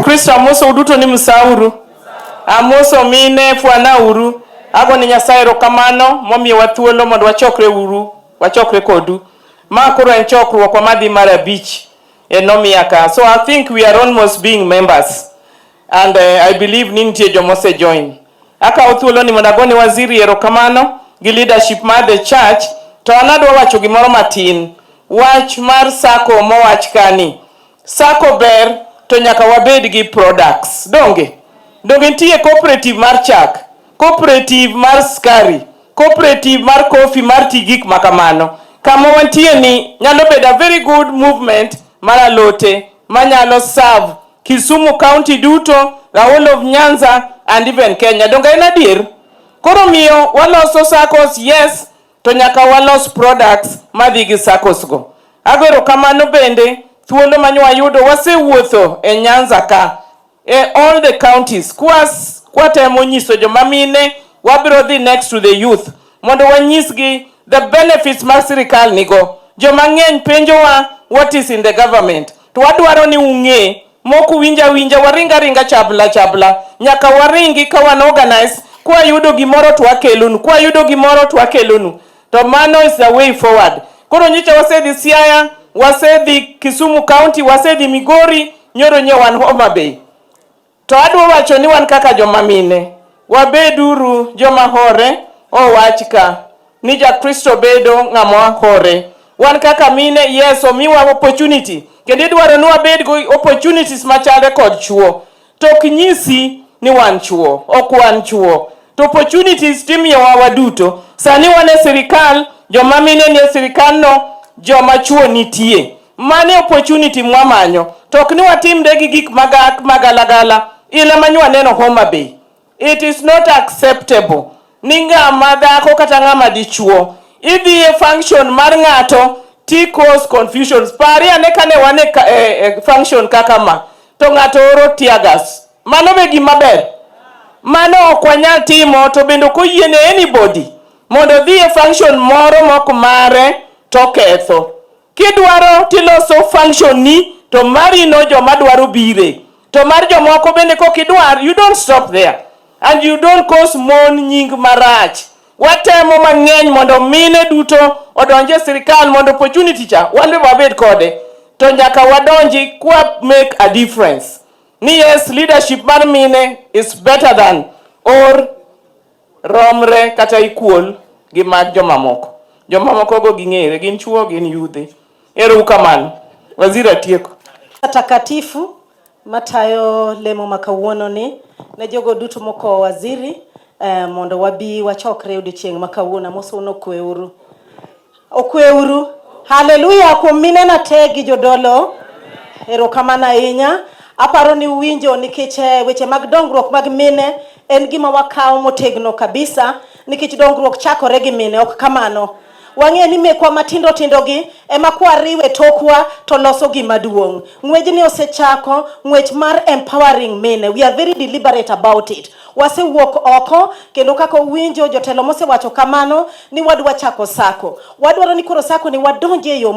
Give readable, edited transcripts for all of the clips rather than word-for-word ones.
Kristo amoso uduto ni msauru. Amoso mine fwana uru. Ago ni Nyasaye erokamano momiyowa thuolo mondo wachokre uru, wachokre kodu. Ma koro en chokruok wa madhi mar abich enomiya ka. So I think we are almost being members. And I believe ni nitie jomose join. Akawo thuolo ni mondo agone waziri erokamano gi leadership mar the church. To an adwa wacho gimoro matin. Wach mar sako mowach kani. Sako ber to nyaka wabed gi products. Donge nitie cooperative mar chak, cooperative mar skari, cooperative mar coffee, mar tigik makamano. Kama wantie ni nyalo bedo a very good movement mar alote manyalo serve Kisumu County duto, the whole of Nyanza and even Kenya. Donge en adier? Koro miyo waloso SACCOs, yes, to nyaka walos products madhi gi SACCOs go. Agwero kamano bende thuolo manywa yudo wasewuotho e Nyanza ka all the counties kwatemo nyiso joma mine wabiro dhi next to the youth mondo wanyisgi the benefits mar sirikal nigo. Joma ng'eny penjowa what is in the government, to wadwaro ni ung'e moku winja waringa chabla nyaka waringi ka wan organize kwa yudo gimoro to wakelonu to mano is the way forward. Koro nyicha wasedhi Siaya, wasedhi Kisumu County, wasedhi Migori, nyoro nye wan Homabay. To adwa wacho ni wan kaka joma mine wabeduru joma hore owachka ni ja Kristo bedo ng'ama hore. Wan kaka mine, yes, omiwa opportunity kendo idwaro ni wabed go opportunities machale kod chuo. To kinyisi ni wan chuo, ok wan chuo. To opportunities timiyowa waduto. Sani wan e sirikal, joma mine ni e sirikal no, joma chuo nitie. Mane opportunity mwamanyo. To ok ni watimre gi gik magalagala. Ile manywa neno Homabay. It is not acceptable. Ninga madhako kata ng'ama dichuo. Idhi e function mar ng'ato ti cause confusions. Pari ane kane wane function kaka ma. To ng'ato oro tiagas. Mano be gima ber. Mano ok wanyal timo to bendo koyiene anybody. Mondo dhi e function moro mok mare to ketho. Kidwaro tiloso function ni to mari no joma dwaro bire. To mar jomoko bende kokidwar, you don't stop there. And you don't cause mon nying marach. Watemo mang'eny mondo mine duto odonje sirikal mondo opportunity cha wan be wabed kode. To nyaka wadonji kwa make a difference. Ni yes, leadership mar mine is better than or romre kata ikuol gi mag jomamoko. Jomamoko go ging'ere, gin chuo, gin yudhe. Ero ukamano. Waziri atieko. Takatifu matayo lemo makawuono ni ne jogo duto moko waziri mondo wabi wachokre odiochieng' makawuono mosuno okweuru. Haleluya. Kuom mine na te gi jodolo erokamano ahinya. Aparo ni winjo nikech weche mag dongruok mag mine en gima wakawo motegno kabisa nikech dongruok chakore gi mine, ok kamano. Wang'e ni mekwa matindo gi ema kwariwe tokwa to loso gima duong'. Ng'wejni osechako ng'wech mar empowering mine. We are very deliberate about it. Wasewuok oko kendo kako winjo jotelo mosewacho kamano ni wadwa chako sako. Wadwaro ni koro sako ni wadonje yo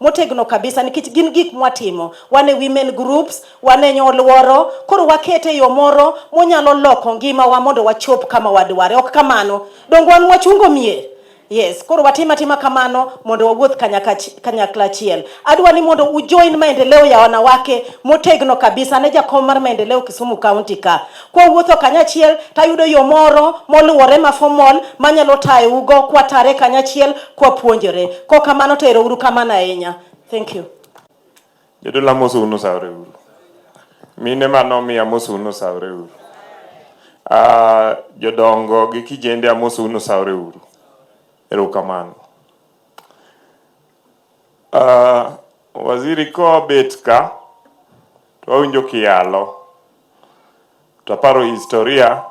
motegno kabisa nikech gin gik mwatimo. Wane women groups, wane nyoluoro, koro wakete yo moro monyalo loko ngima wa mondo wachop kama wadware. Ok kamano. Dongo wan wachungo mier. Yes, koro watima kamano mondo wawuoth kanyakla achiel. Adwa ni mondo ujoin maendeleo ya wanawake motegno kabisa ne jakom mar maendeleo Kisumu County ka. Kwa wuotho kanyachiel tayudo yo moro moluwore maformal manyalo tayo ugo kwatare kanyachiel kwa puonjore. Ko kamano to ero uru kamano ahinya. Thank you. Jodola mosu unu saure uru. Mine mano miya mosu unu saure uru. Jodongo gi kijende amosu unu saure uru. Erokamano. Waziri ko bet ka to wawinjo kiyalo to aparo historia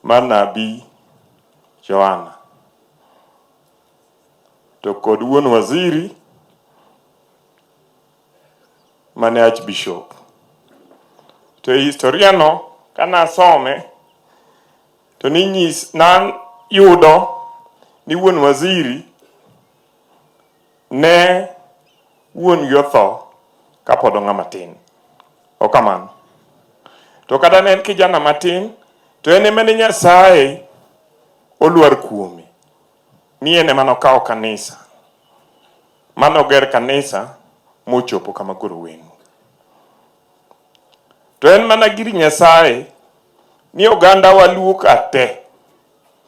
mar nabi Joanna to kod wuon waziri mane Archbishop. To historia no kana some to ninyis nan yudo ni wuon waziri ne wuon yotho kapodo ng'ama tin. Okaman. To kada ne en kijana matin to ene mane Nyasaye oluar kuome. Ni ene mano kao kanisa. Mano ger kanisa mochopo kama koro wenu. To en mana giri Nyasaye ni oganda waluok ate.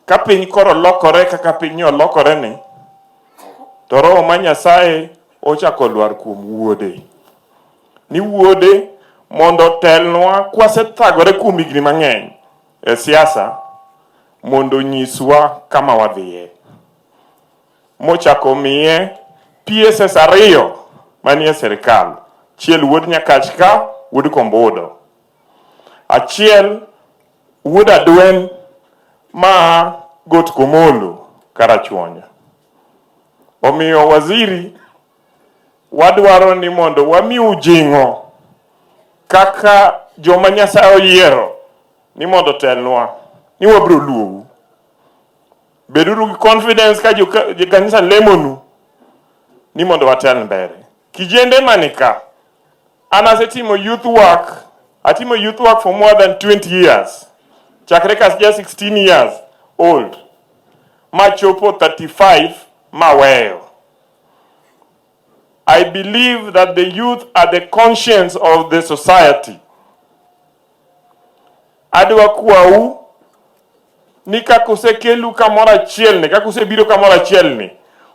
Ka piny koro lokore kaka piny olokore ni, to roho ma Nyasaye ochako luar kuom wuode. Ni wuode mondo telnwa kwasethagore kuom higni mang'eny e siasa mondo nyiswa kama wadhiye. Mochako miye PSS 2 manie serikal. Achiel wuod Nyakach ka, wuod Kombodo. Achiel wuod Adwen ma Got Komolo Karachuonyo. Omiyo waziri wadwaro ni mondo wamiu jingo kaka joma Nyasaye oyiero ni mondo telnwa, ni wabro luou. Beduru gi confidence ka kanisa lemonu ni mondo watel mbele. Kijende manika, anasetimo youth work, atimo youth work for more than 20 years. Chakre ka just 16 years old. Machopo 35 maweyo. I believe that the youth are the conscience of the society. Adwa kuau ni kakosekelu kamora chielni, kakosebiro kamora chielni,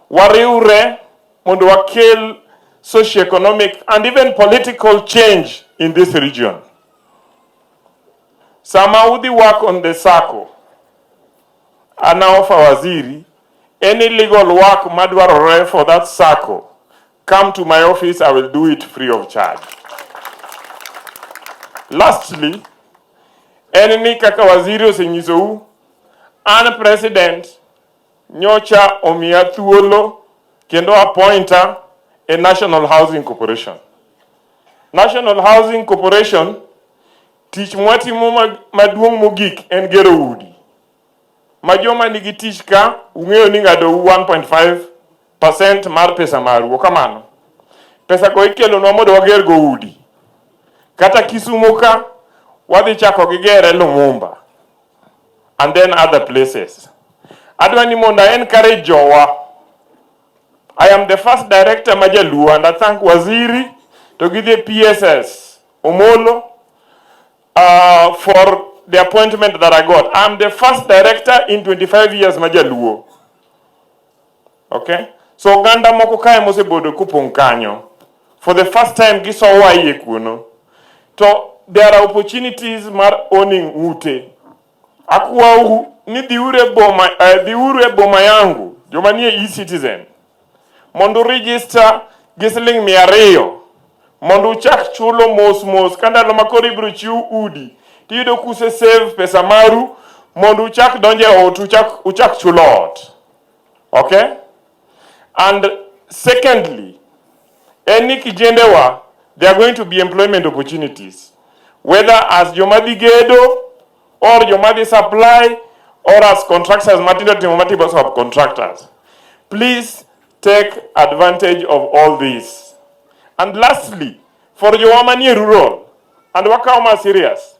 wariure mondo wakel socio-economic and even political change in this region. Sama udi work on the circle, ana offer waziri, any legal work madwarore for that circle, come to my office, I will do it free of charge. Lastly, any kaka waziri osenyisou, an president nyocha omiya thuolo kendo appointa a National Housing Corporation. National Housing Corporation tich mwatimo maduong' mogik en gero udi. Majoma nigi tich ka ung'eyo ni ng'ado 1.5% mar pesa maru. Kamano. Pesa ko ikelo nwa mondo wager go udi. Kata Kisumo ka wadhi chako gi gere Lumumba and then other places. Adwa ni mondo encourage jowa. I am the first director Majaluo, and I thank Waziri to give the PSS Omolo for the appointment that I got. I'm the first director in 25 years Majaluo. Okay? So ganda moko kae mosebodo kupong kanyo. For the first time giso waye kuno. So there are opportunities mar owning ute. Akwa ni diure boma yangu, joma nie e-citizen. Mondo register gisling 200. Mondo uchak chulo mos kandalo makori bro chiu udi. Tiyudo kuse save pesa maru mondo uchak donje ot uchak chulo ot. Okay? And secondly, any kijendewa, there are going to be employment opportunities. Whether as Jomadi Gedo or Jomadi Supply or as contractors, Matindo subcontractors. Please take advantage of all this. And lastly, for Jomani rural, and Wakaoma serious,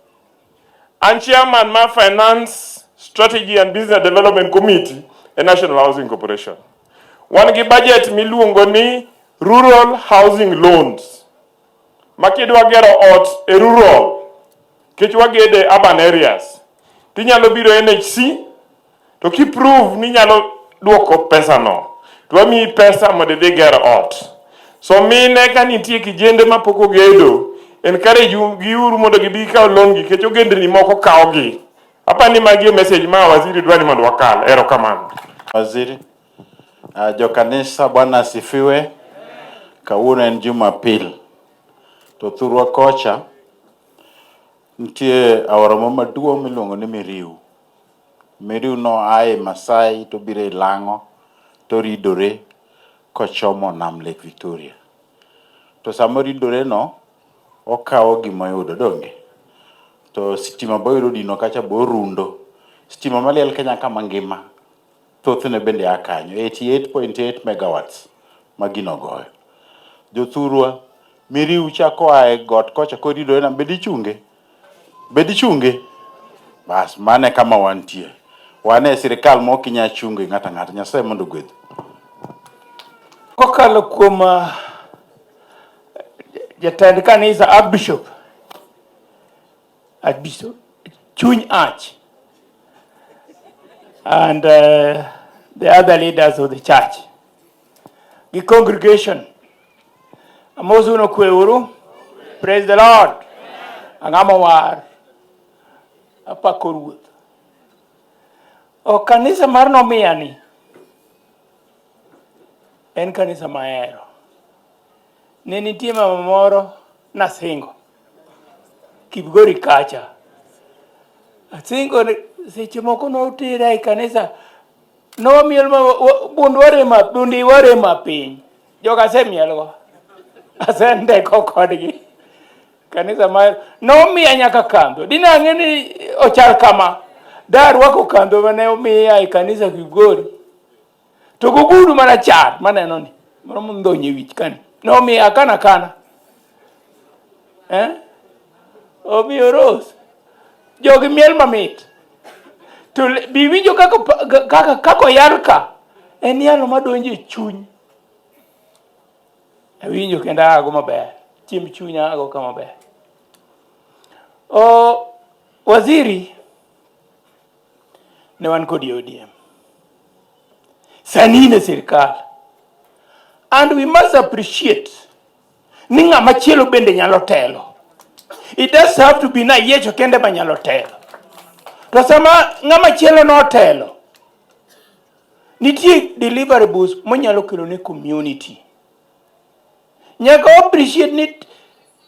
and chairman ma Finance Strategy and Business Development Committee, a National Housing Corporation. One gi budget miluongo ni rural housing loans. Makidwa gero ot e rural, kichwa gede urban areas. Tinyalo biro NHC, to ki prove ni nyalo duoko pesa no. Tuwami pesa mondo dhi gero ot. So mine ka nitie kijende mapoko gedo, encourage giuru mondo gibi kao loan gi, kecho gendni moko kao gi. Hapa ni magi message ma waziri dwani mondo wakal. Erokamano. Waziri, jo kanisa Bwana asifiwe. Kawuono en Jumapil. To thurwa kocha nitie aora maduong' miluongo ni Miriu. Miriu no ae Masai to bire Lango to ridore kochomo nam Lake Victoria. To samo ridore no okawo gima yudo donge. To stima boyro dino kacha borundo. Stima maliel Kenya kama ngima. Thothne bende akanyo 88.8 megawatts magino goyo. Jothurwa Miriu chako ae got kocha koridore na bedi chunge. Bas mane kama wantie. Wane sirikal mo kinya chunge ngata Nyasaye mondo gwedh. Kokalo kuom jatend kanisa Archbishop Chuny Arch and the other leaders of the church. The congregation. Amozuno kweuru. Praise the Lord. Angama war. Apakoruth. O kanisa mar nomiani. En kanisa maero. Ne nitie mama moro nasingo. Kibgori kacha. Asingo seche moko notera e kanisa. No miel ma bundi ware ma piny. Joga semielgo. Asende kodgi. Kanisa maero. No miya nyaka kando. Dina ngeni ochal kama. Dar wako kando mane omiya e kanisa Kibgori. To gugudu mana chat maneno ni moro ndonye wich kan no mi akana obi oros jogi miel mamit to biwinjo kako yarka en yalo madonje chuny awinjo kenda ago maber chim chunya ago kama ber o waziri ne wan kodi ODM sanine sirikal. And we must appreciate ninga machielo bende nyalo telo. It does have to be na yecho kende ma nyalo telo. To sama ngama chielo no telo. Nitie deliverables mo nyalo kelo ne community. Nyaka appreciate ni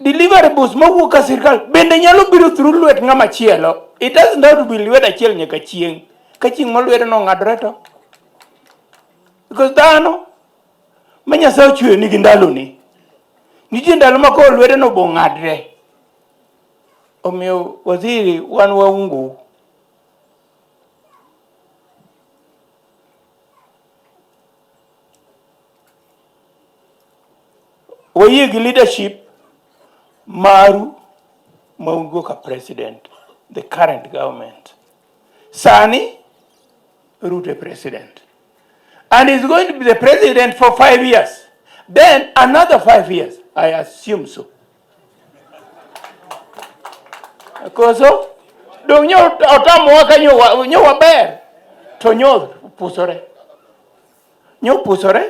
deliverables mo wuok sirikal bende nyalo biro through lwet ngama chielo. It doesn't have to be lwet achiel nyaka chieng. Ka chieng mo lwet no ngadre to. Because dhano Nyasaye ochwe nigi ndalo ni. Nitie ndalo ma ko lwete no bo ng'adre. Omiyo waziri wan waungu. Wayie gi leadership maru maungo ka president, the current government. Sani Ruto president. And he's going to be the president for 5 years. Then another 5 years. I assume so. Because so, don't you otamuaka nyo ber to nyo pusore. Nyo pusore.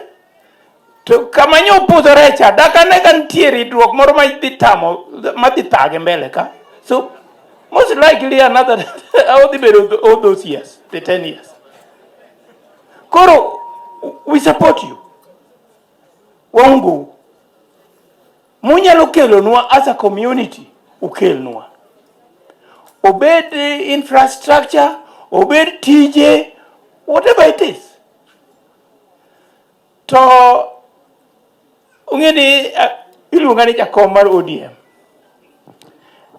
To kama nyo pusore cha daka nega ntieri duok moro madhitage mbele ka. So most likely another all those years, the 10 years. Koro we support you. Wangu. Munyalo kelo nwa as a community. Ukel nwa. Obed infrastructure. Obed TJ. Whatever it is. To ungeni ilungani jakomar ODM.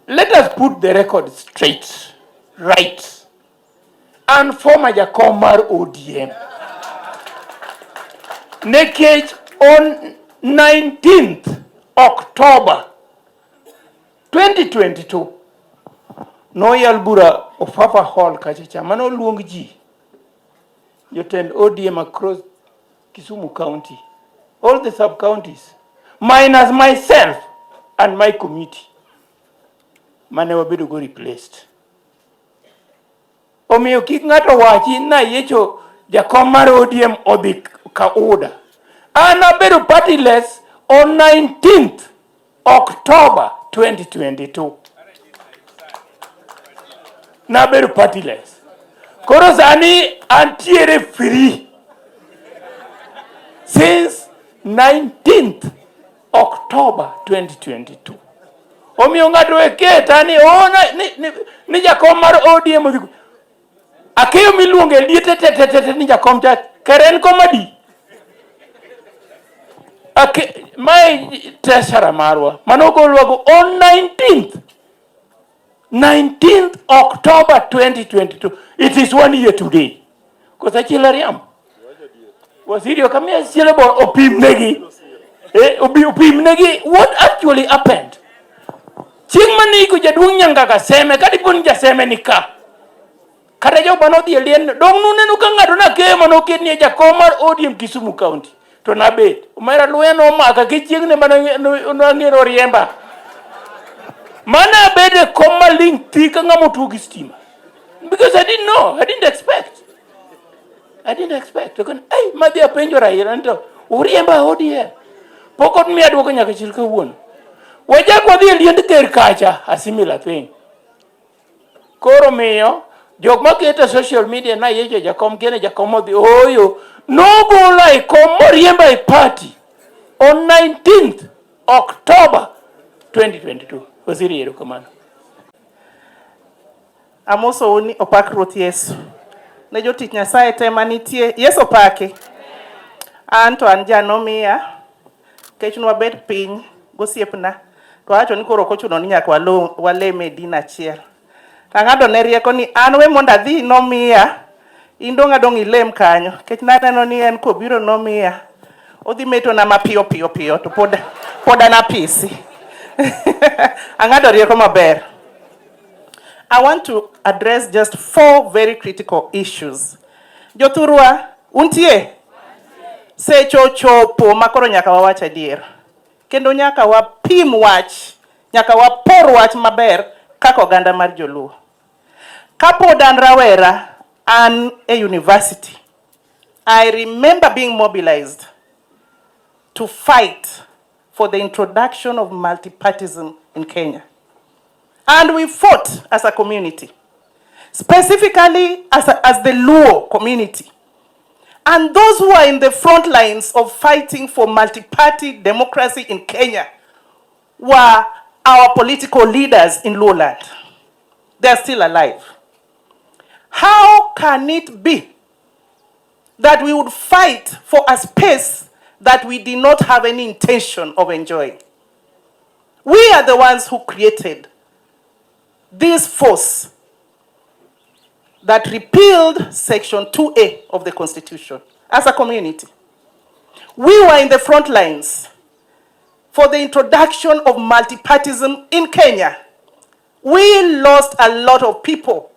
Let us put the record straight. Right. And former jakomar ODM. Nekage on 19th October 2022 Noyal Bura of Fafa Hall Kachacha Mano Luongji Jotend ODM across Kisumu County, all the sub-counties, minus myself and my committee. Mane wabedo go replaced. Omiyo kik ng'ato wachi na yecho jakom mar ODM odhi ka order. And abedo partyless on 19th October 2022. Na abedo partyless. Koro sani antiere free. Since 19th October 2022. Omiyo ng'ato eketa ni ona ni jakom mar ODM Akeyo miluonge liete ni jakom cha keren komadi. My treasurer marwa manogolwago on 19th October 2022. It is 1 year today. Because achila riam. Wasirio kamia chile bo opimnegi. Opimnegi what actually happened. Ching mani ko jaduong nyanga ka seme kadi pun ja seme nika. Kada jo bano di alien dong nune no kanga na ke mano kini ja komar ODM Kisumu County. To na bet. Umera lueno maka ke ching ne bano no ngero riemba. Mana bede koma link tika ngamutu gistima. Because I didn't know. I didn't expect. Hey, madhia penjo Raila nto uriemba ODM. Pokot mi adwoko nyaka chilka wuon. Waja kwa dhi liend ker kacha a similar thing. Koro miyo jok maketa social media na yejo jakom kene jakom odhi oyo no go like komo riemba party on 19th October 2022. Waziri yero kamano. Amoso uni opak Ruoth Yesu. Ne jotich Nyasaye te manitie Yesu opaki. Anto an janomiya kech nwabet piny gosiepna. To acho ni koro kochuno ni nyaka waleme din achiel. Tang'ado ne rieko ni an we mondo adhi nomiya indong' adong' ilem kanyo. Kech naneno ni en kobiro nomiya odhi metona mapiyo to pod anapisi. Ang'ado rieko maber. I want to address just 4 very critical issues. Jothurwa, untie? Secho chopo makoro nyaka wawach adier. Kendo nyaka wapim wach, nyaka wapor wach maber kaka oganda mar Joluo. Kapod an rawera, an a university. I remember being mobilized to fight for the introduction of multipartyism in Kenya. And we fought as a community, specifically as the Luo community. And those who are in the front lines of fighting for multi-party democracy in Kenya were our political leaders in Lowland. They are still alive. How can it be that we would fight for a space that we did not have any intention of enjoying? We are the ones who created this force that repealed Section 2A of the Constitution as a community. We were in the front lines for the introduction of multipartyism in Kenya. We lost a lot of people.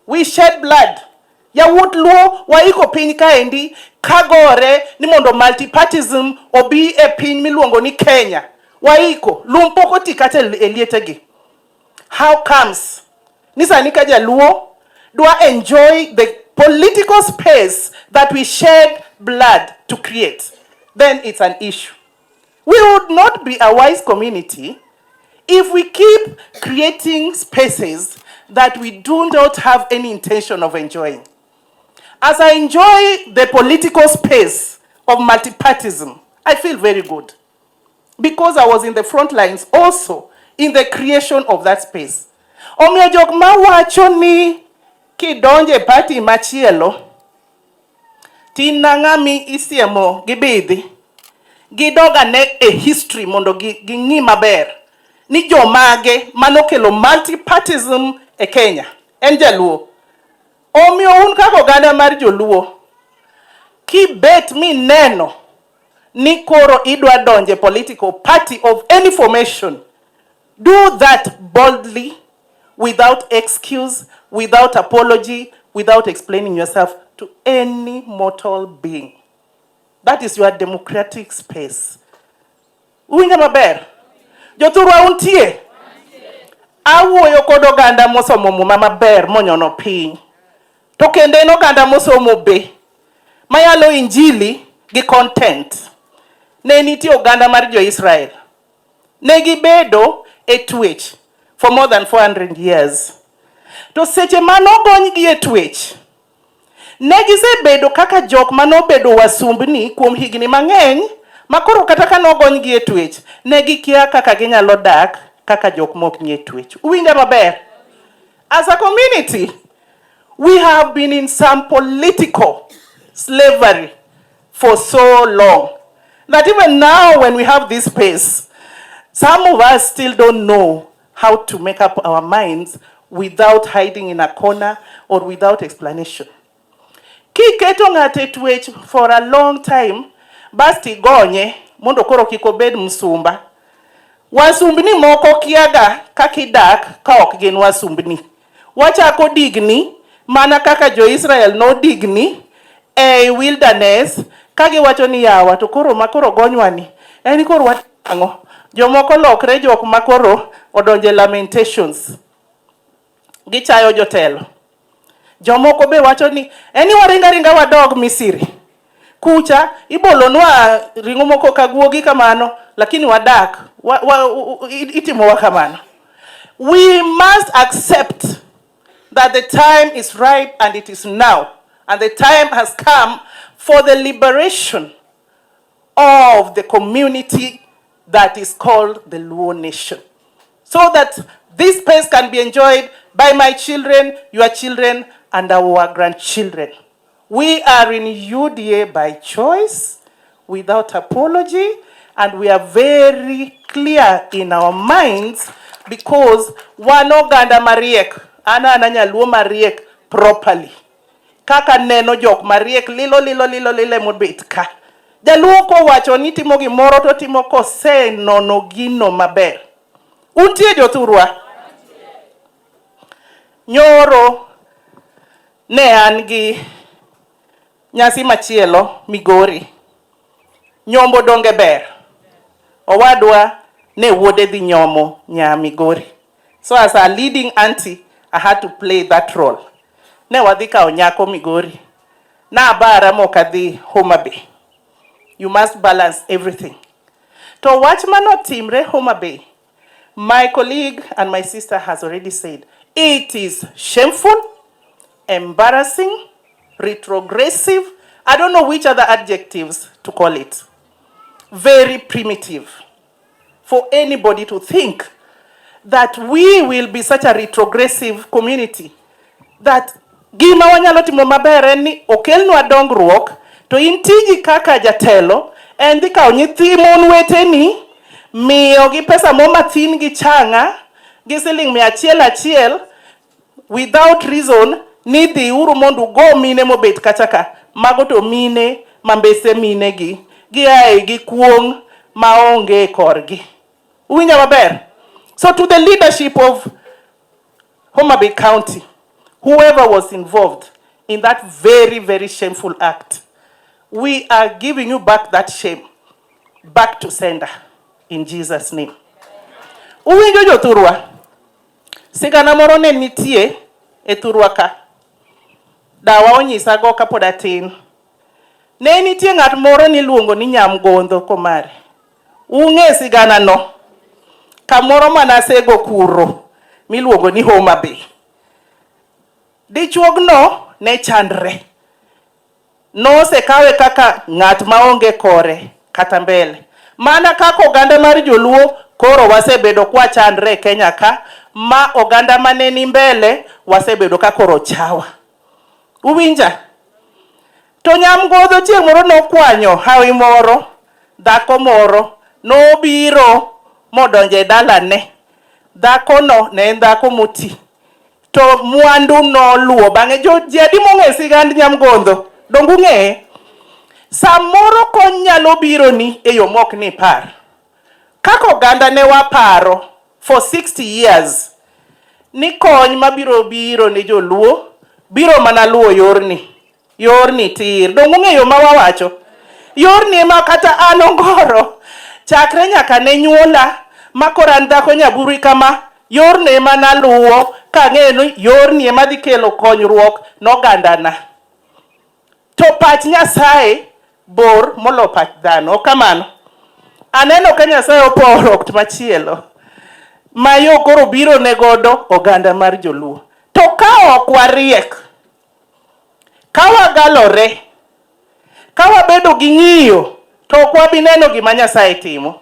We shed blood. Yawuot Luo waiko piny kaendi kagore ni mondo multipartyism obi e piny miluongo ni Kenya. Waiko lumpoko tikate elietegi. How comes Nisa Nika Jaluo do I enjoy the political space that we shed blood to create? Then it's an issue. We would not be a wise community if we keep creating spaces that we do not have any intention of enjoying. As I enjoy the political space of multipartyism, I feel very good. Because I was in the front lines also in the creation of that space. Omiyo jok mawacho ni kidonje party machielo tinang'ami isiemo gibidhi gidoga ne a history mondo ging'i maber ni jomage manokelo multipartyism e Kenya en Jaluo. Omiyo un kaka oganda mar Joluo kibet mi neno ni koro idwa donje political party of any formation, do that boldly, without excuse, without apology, without explaining yourself to any mortal being. That is your democratic space. Uwinja maber? Jothurwa untie? Awuoyo kod oganda mosomo muma maber monyono piny. To kendo en oganda mosomo be mayalo injili gi content. Ne nitie oganda mar Jo-Israel. Ne gibedo e twech for more than 400 years. To seche manogony gi e twech, ne gisebedo kaka jok manobedo wasumbni kuom higni mang'eny, makoro kata ka nogony gi e twech, ne gikia kaka ginyalo dak kaka jok mok nie twech. Uwinja maber? As a community, We have been in some political slavery for so long that even now when we have this space, some of us still don't know how to make up our minds without hiding in a corner or without explanation. Kiketo ng'ate twech for a long time, basti gonye, mondo koro kiko bed msumba. Wasumbni moko kiaga kakidak ka ok gin wasumbni. Wachako digni, mana kaka jo Israel no digni, wilderness, kagi wacho ni yawa, to koro makoro gonywani. Eni koro watango. Jomoko lokre jok makoro odonje lamentations. Gichayo jotelo. Jomoko be wacho ni eni waringa wadog Misiri. Kucha ibolo nwa ringo moko kaguogi kamano lakini wadak itimo wa kamano. We must accept that the time is ripe and it is now, and the time has come for the liberation of the community that is called the Luo Nation, so that this space can be enjoyed by my children, your children, and our grandchildren. We are in UDA by choice, without apology, and we are very clear in our minds because wano ganda mariek, ana Nyaluo mariek properly. Kaka neno jok mariek lilo mobet ka. Jaluo ko wacho ni timo gimoro to timo kose nono gino maber. Untie jothurwa. Nyoro ne an gi nyasi machielo Migori. Nyombo donge ber. Owadwa ne wuode dhi nyomo nya Migori. So as a leading auntie, I had to play that role. Ne wadhi kao nyako Migori. Na bara mokadhi Homabay. You must balance everything. To watch mano timre Homabay, my colleague and my sister has already said, it is shameful, embarrassing, retrogressive. I don't know which other adjectives to call it. Very primitive for anybody to think that we will be such a retrogressive community that gima wanyalo timo maber en ni okelnwa dongruok to intiji kaka jatelo en dhi kao nyithi mon weteni miyo gi pesa mo mathin gi changa gi siling 100 without reason ni dhi uru mondo go mine mobet kachaka mago to mine mambese mine gi ai gi kuong maonge korgi. Uwinja maber? So to the leadership of Homabay County, whoever was involved in that very, very shameful act, we are giving you back that shame, back to sender, in Jesus' name. Uwinjo jothurwa, sigana moro ne nitie e thurwa ka. Dawa onyisa go kapod atin. Ne nitie ng'at moro niluongo ni Nyamgodho Komare. Ung'e sigana no. Kamoro manasego kuro miluongo ni Homabay. Dichuogno ne chandre. No se kawe kaka ng'at maonge kore kata mbele. Mana kaka oganda mar Joluo koro wasebedo kwa chandre Kenya ka, ma oganda maneni mbele wasebedo ka koro chawa. Uwinja? To Nyamgodho chieng' moro nokwanyo hawi moro, dhako moro, nobiro modonje dalane. Dhako no ne en dhako moti. To mwandu no luo bang'e jadi mong'e sigand Nyamgodho. Dongu ng'e, samoro kony nyalo biro ni e yo mok ni par. Kaka oganda ne waparo for 60 years ni kony mabiro biro ni Joluo biro mana luo yorni tir. Dongu ng'e yo ma wawacho. Yorni ema kata an Ongoro chakre nyaka ne nyuola makoro an dhako nyaburi kama, yorni ema naluwo kang'e ni yorni ema dhi kelo konyruok nogandana. To pach Nyasaye bor molo pach dhano. Kamano aneno ka Nyasaye oporo ot machielo ma yo koro biro ne godo oganda mar Joluo. To ka ok wariek, ka wagalore, ka wabedo gi ng'iyo, to ok wabi neno gima Nyasaye timo.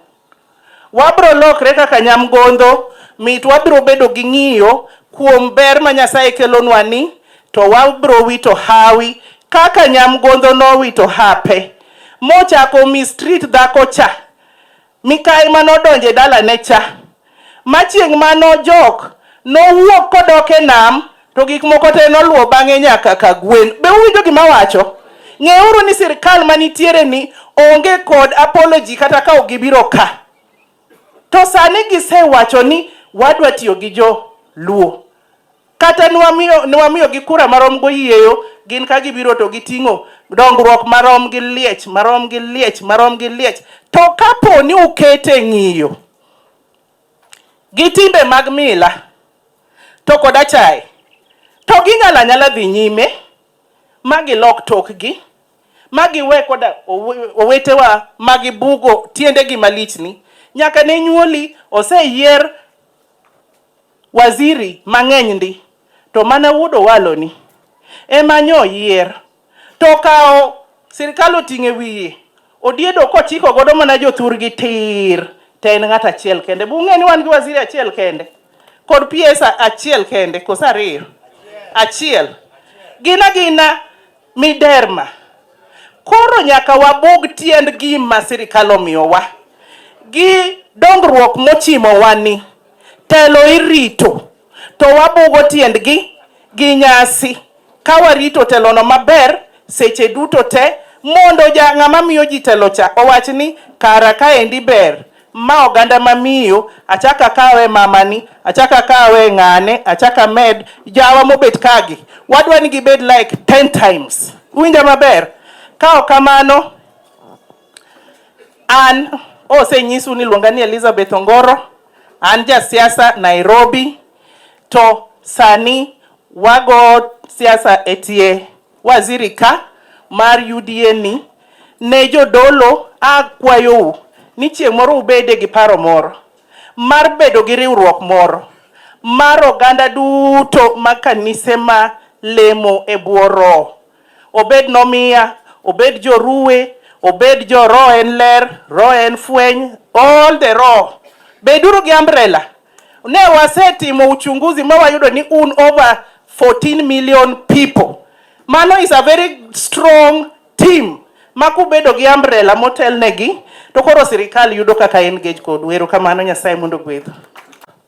Wabro lokre kaka Nyamgodho, mit wabro bedo gi ng'iyo kuom ber ma Nyasaye kelonwa ni to wabro wito hawi kaka nyamgodho no wito hape mochako mi street dhako cha mikai manodonje dala ne cha machieng mano jok nowuok kodok e nam to gik moko te noluwo bang'e nyaka ka gwen. Be uwinjo gima wacho? Ng'euru ni sirkal manitiere ni onge kod apology kata ka gibiro ka. To sani gisewacho ni wadwa tiyo gi jo Luo. Kata nwamiyo gi kura marom go yieyo, gin ka gibiro to giting'o dongruok marom gi liech. To kapo ni ukete ng'iyo gi timbe mag mila to koda chai, to ginyala nyala dhi nyime magi lok tokgi magi we koda owetewa magi bugo tiendegi malichni nyaka ne nyuoli oseyier waziri mang'eny ndi to mana wudo waloni ema nyo yier to kao sirkal oting'e wiye odiedo kochiko godo mana jothurgi tir te en ng'at achiel kende. Bung'e ni wan gi waziri achiel kende kod PS achiel kende koso ariyo achiel gina miderma. Koro nyaka wabug tiend gima sirkal omiyowa gi dongruok mochimo wani telo irito to wabugo tiendgi gi nyasi ka warito telono maber seche duto te mondo ng'ama miyo ji telo cha owach ni kara kaendi ber ma oganda mamiyo achaka kawe mamani achaka kawe ng'ane achaka med jawa mobet kagi wadwa ni gibed like 10 times. Winja maber? Kao kamano an osenyisu ni luonga ni Elizabeth Ongoro, an ja siasa Nairobi, to sani wago siasa etie waziri ka mar UDA ni ne jodolo akwayou ni chieng' moro ubede gi paro moro mar bedo gi riwruok moro mar oganda duto ma kanise ma lemo e buoro, obed nomiya, obed joruwe, obed jo ro en ler, ro en fweny, all the ro beduru gi umbrella. Ne wasetimo uchunguzi ma wayudo ni un over 14 million people. Mano is a very strong team makubedo gi umbrella motel negi to koro sirikal yudo kaka engage kod wero kamano Nyasaye mondo gwedho.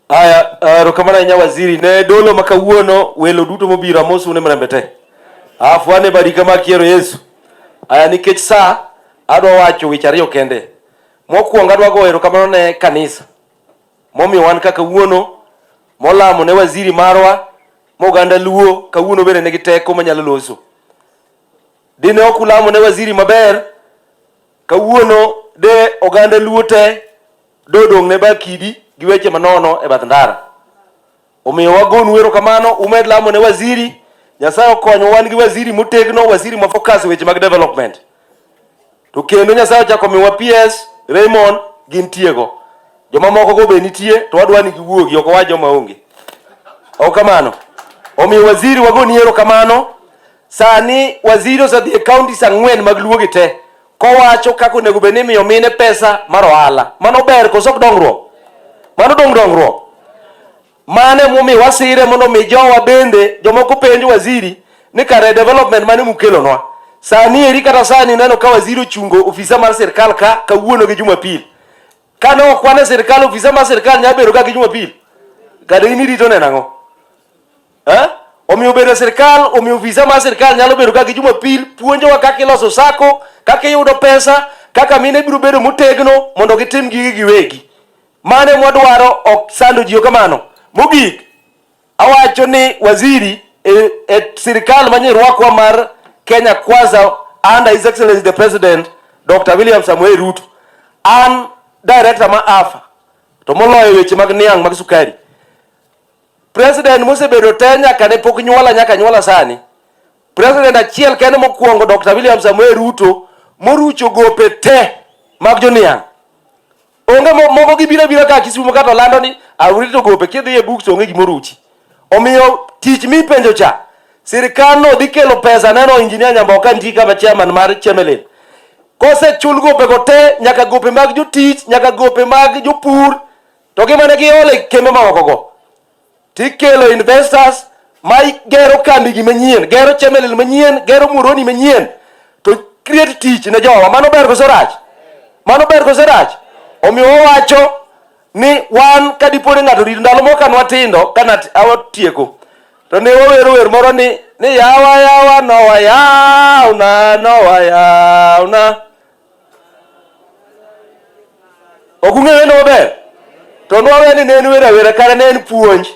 Aya, rokamana nya waziri ne dolo makawuono welo duto mobiro amosu ne mrembete. Afwane barika makiero Yesu. Aya nikech sa adwa wacho wich ariyo kende. Mokwongo adwa go erokamano ne kanisa. Momiyo wan kaka wuono molamo ne waziri marwa moganda Luo kawuono bende ne giteko manyalo loso. Dine okulamo ne waziri maber kawuono de oganda Luo te dodong ne bakidi gi weche manono e bath ndara. Omiyo wagonu erokamano umed lamo ne waziri. Nyasaye okonyo wan gi waziri motegno, waziri mafocus weche mag development. To kendo Nyasaye ochako miwa PS Raymond gintiego. Joma moko go be nitie to wadwa ni giwuogi oko wa joma onge. Kamano. Omiyo waziri wagoni erokamano. Sani waziri osedhi e counties 4 mag Luo gite kowacho kako onego bed ni miyo mine pesa mar ohala. Mano ber koso dongruok. Mano dongruok. Mane momiyo wasire mondo mi jowa bende jomoko penjo waziri ni kare development mane mukelonwa. Sani eri kata sani neno ka waziri ochungo ofisa mar sirkal ka kawuono gi Jumapil. Kano kwane sirkal ofisa mar sirkal nya bedo ka gi Jumapil. Kare ini rito ne nango. Omiyo bedo sirkal, omiyo ofisa mar sirkal nyalo bedo ka gi Jumapil puonjowa kaka iloso sako, kaka iyudo pesa, kaka mine biro bedo motegno mondo gitim gigi giwegi. Mane mwadwaro ok sando jiyo kamano. Mogik awacho ni waziri sirkal manyirwakwa mar Kenya Kwanza under His Excellency the President Dr. William Samoei Ruto an director ma afa to moloyo weche mag niang' mag sukari. President mosebedo te nyaka ne pok nyaka nyuola sani. President achiel kende mokwongo Dr. William Samoei Ruto morucho gope te mag joniang'. Onge moko gibira ka Kisumu kata lando ni awrito gope kidhi e books onge gimoruchi. Omiyo tich mi penjo cha sirkal no dhi kelo pesa neno engineer Nyamboka ndika kama chairman mar Chemelil. Kose chul gope go te nyaka gope mag jotich nyaka gope mag jopur to gimane giole kembe ma oko go. Tikelo investors mai gero kambi manyien, gero chemelil manyien, gero muroni manyien, to create tich ne jowa. Mano ber koso rach? Mano ber koso rach? Omiyo wawacho ni wan kadiponi ng'ato rito ndalo moko kanwa tindo kana awatieko, to ne wawero wer moro ni yawa yawa nowa yawna. Ok ung'eyo no maber? To nwawe ni ne en wer awera kare ne en puonj.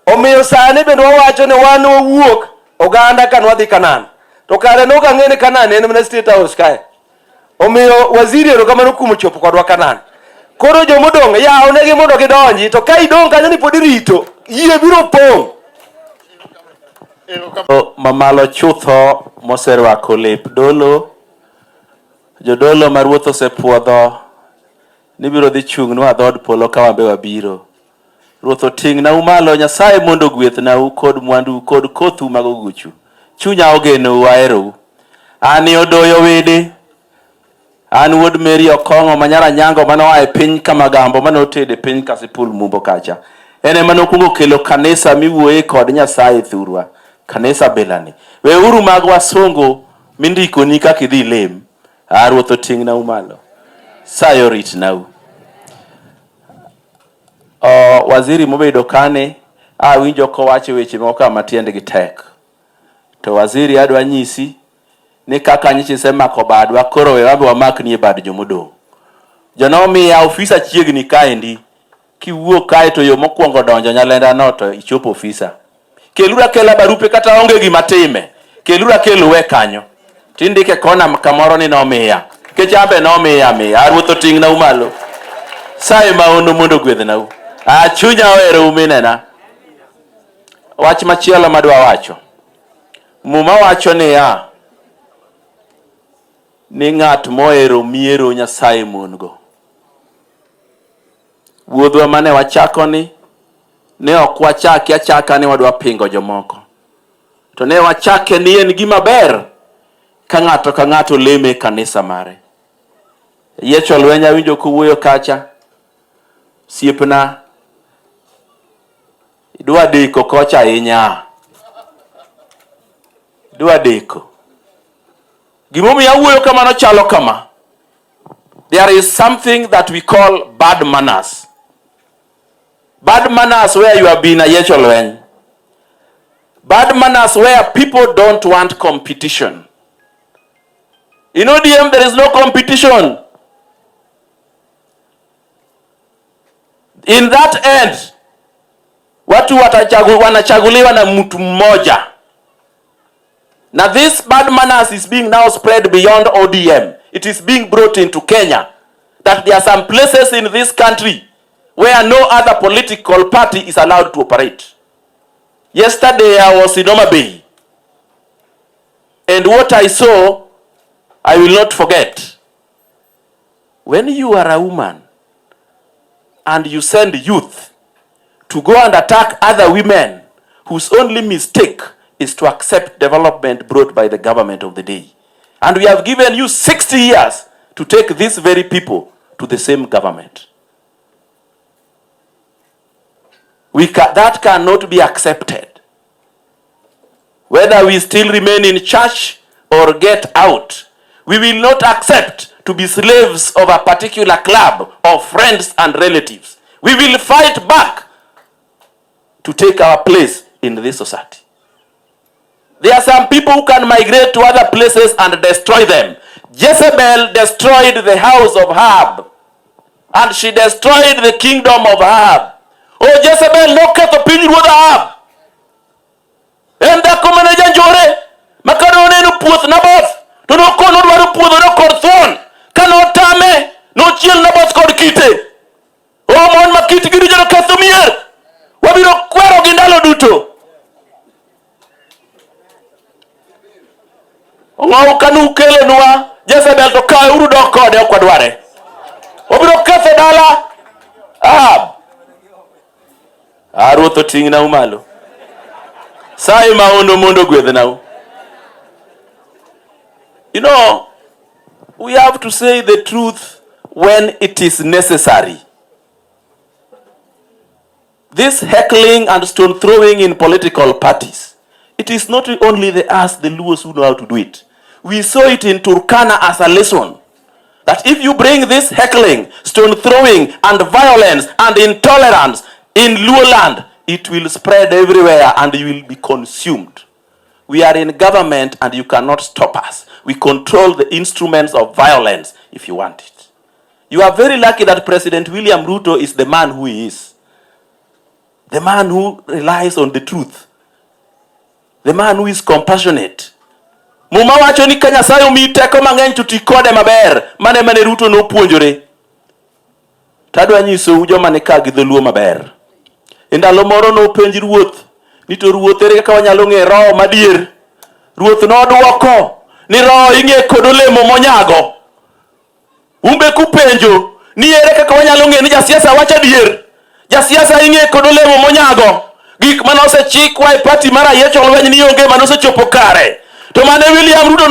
Omiyo sani bende wawacho ni wan wawuok oganda kanwadhi Kanan. To kare nok ang'e ni Kanan en mana State House kae. Omiyo waziri erokamano kuom chopo kodwa Kanan. Koro jomodong' yawnegi mondo gidonji, to ka idong' kanyo ni pod irito, yie biro pong'. Mamalo chutho moserwako lep dolo, jodolo ma ruoth osepuodho ni biro dhi chung'nwa dhood polo ka wambe wabiro. Ruoth oting'nau malo, Nyasaye mondo gwethnau kod mwandu kod kothu mag oguchu. Chunya ogenou, aherou. Ani odoyo wede, an wuod Mary Okong'o manyara nyango manoa e piny Kamagambo manotede piny Kasipul Mumbo kacha. Ene manokuongo kelo kanisa miwuoye kod Nyasaye thurwa. Kanisa belani. Weuru mag wasungu mindiko ni kaka idhi lem. Ruoth oting'nau malo. Sayo ritnau. Waziri mobedo kane winjo kowacho weche moko matiendgi tek. To waziri adwa nyisi ni kaka nyichi semako badwa koro we wabe wamakni e bad jomodong'. Jonomiya ofisa chiegni kaendi, kiwuok kae to yo mokwongo donjo Nyalenda no to ichopo ofisa. Kelura kela barupe kata onge gima time. Kelura kelu we kanyo. Tindike kona kamoro ni nomiya. Kechambe nomiya miya. Ruoth oting'nau malo. Saye maono mondo gwedhnau. Chunya ohero uminena. Wach machielo madwa wacho. Muma wacho ni ng'at mohero miero Nyasaye mon-go. Wuodhwa mane wachako ni ne ok wachake achaka ni wadwa pingo jomoko. To ne wachake ni en gima ber ka ng'ato leme kanisa mare. Yecho lwenya winjo kuwuoyo kacha. Siepna idwa deko kocha ahinya. Idwa deko. Gimomiyo awuoyo kamano chalo kama. There is something that we call bad manners. Bad manners where you have been a yecho lweny. Bad manners where people don't want competition. In ODM there is no competition. In that end, watu wanachaguliwa na mtu mmoja. Now this bad manners is being now spread beyond ODM. It is being brought into Kenya. That there are some places in this country where no other political party is allowed to operate. Yesterday I was in Homabay. And what I saw, I will not forget. When you are a woman and you send youth to go and attack other women whose only mistake is to accept development brought by the government of the day. And we have given you 60 years to take these very people to the same government. That cannot be accepted. Whether we still remain in church or get out, we will not accept to be slaves of a particular club of friends and relatives. We will fight back to take our place in this society. There are some people who can migrate to other places and destroy them. Jezebel destroyed the house of Ahab, and she destroyed the kingdom of Ahab. Oh, Jezebel no ketho piny ruodh Ahab. En dhako mane janjore, makano oneno puoth Naboth, to nokono dwaro puodhore kod thuon, kanotame, nochiel Naboth kod kite. Oh, mon ma kitgi richo ketho mier, wabiro kwero gi ndalo duto. Ong'aw kanu kelenwa Jezebel to kae uru dok kode ok wadware. Wabiro ketho dala Ahab. Ruoth oting'nau malo. Saye maono mondo gwedhnau. You know, we have to say the truth when it is necessary. This heckling and stone throwing in political parties, it is not only us, the Luos, who know how to do it. We saw it in Turkana as a lesson. That if you bring this heckling, stone throwing, and violence and intolerance in Luo land, it will spread everywhere and you will be consumed. We are in government and you cannot stop us. We control the instruments of violence if you want it. You are very lucky that President William Ruto is the man who he is. The man who relies on the truth. The man who is compassionate. Muma wacho ni ka Nyasaye omi teko mang'eny to ti kode maber, mane Ruto nopuonjore. Tadwa nyisou joma ni ka gi dholuo maber. E ndalo moro nopenj ruoth ni to ruoth ere kaka wanyalo ng'e roho madier. Ruoth nodwoko ni roho ing'e kod olemo monyago. Umbe kupenjo ni ere kaka wanyalo ng'e ni jasiasa wacho adier. Jasiasa ing'e kod olemo monyago. Gik mane osechikwa e party mar Ayiecho lweny ni onge mane osechopo kare. To mane William Ruto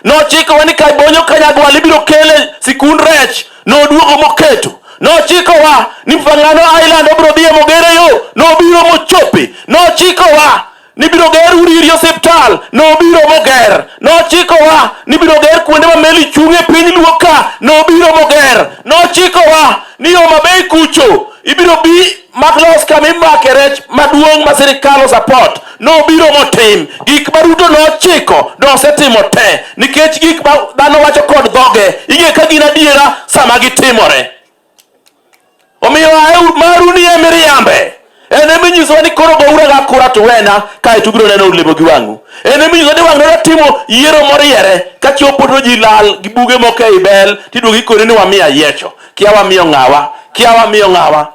nochikowa ni Kabonyo Kanyagwal ibiro kele sikund rech, noduogo moketo. Nochikowa ni Fangano Island obiro dhiye mogere yo, nobiro mochopi. Nochikowa ni biro ger uri osiptal, nobiro moger. Nochikowa ni biro ger kuonde ma meli chung'e piny Luo ka, nobiro moger. Nochikowa ni Homabay kucho ibiro bi maklos kama imake rech maduong' ma sirikal osapot, nobiro motim. Gik ma Ruto nochiko nosetimo te, nikech gik ma dhano wacho kod dhoge ing'e ka gin adiera sama gitimore. Omiyo maru ni emiriambe. En eminyiso ni koro goura ga kura to wena kae to biro neno olemo gi wang'u. En eminyiso ni wang'u timo yiero moriere ka chopo to ji lal gi buge moko ei bel tiduogi kore ni wamiyo Ayiecho. Kia wamiyo ng'awa.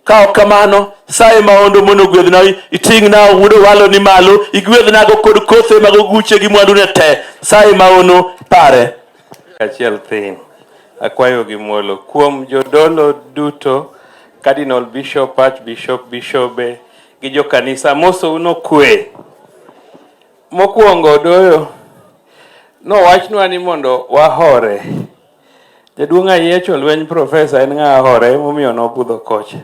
Ka ok kamano, sae maondo mono gwedhna iting'na wudo walo ni malo, igwedhna go kod kothe mag oguche gi mwandu ne te. Sae maono pare. Achiel thin. Akwayo gi muolo kuom jodolo duto, Cardinal Bishop, Archbishop, Bishobe, gi jo kanisa moso uno kwe. Mokwongo doyo no wachnwa ni mondo wahore. Jaduong' Ayiecho lweny profesa en ng'a hore momiyo no budho kocha.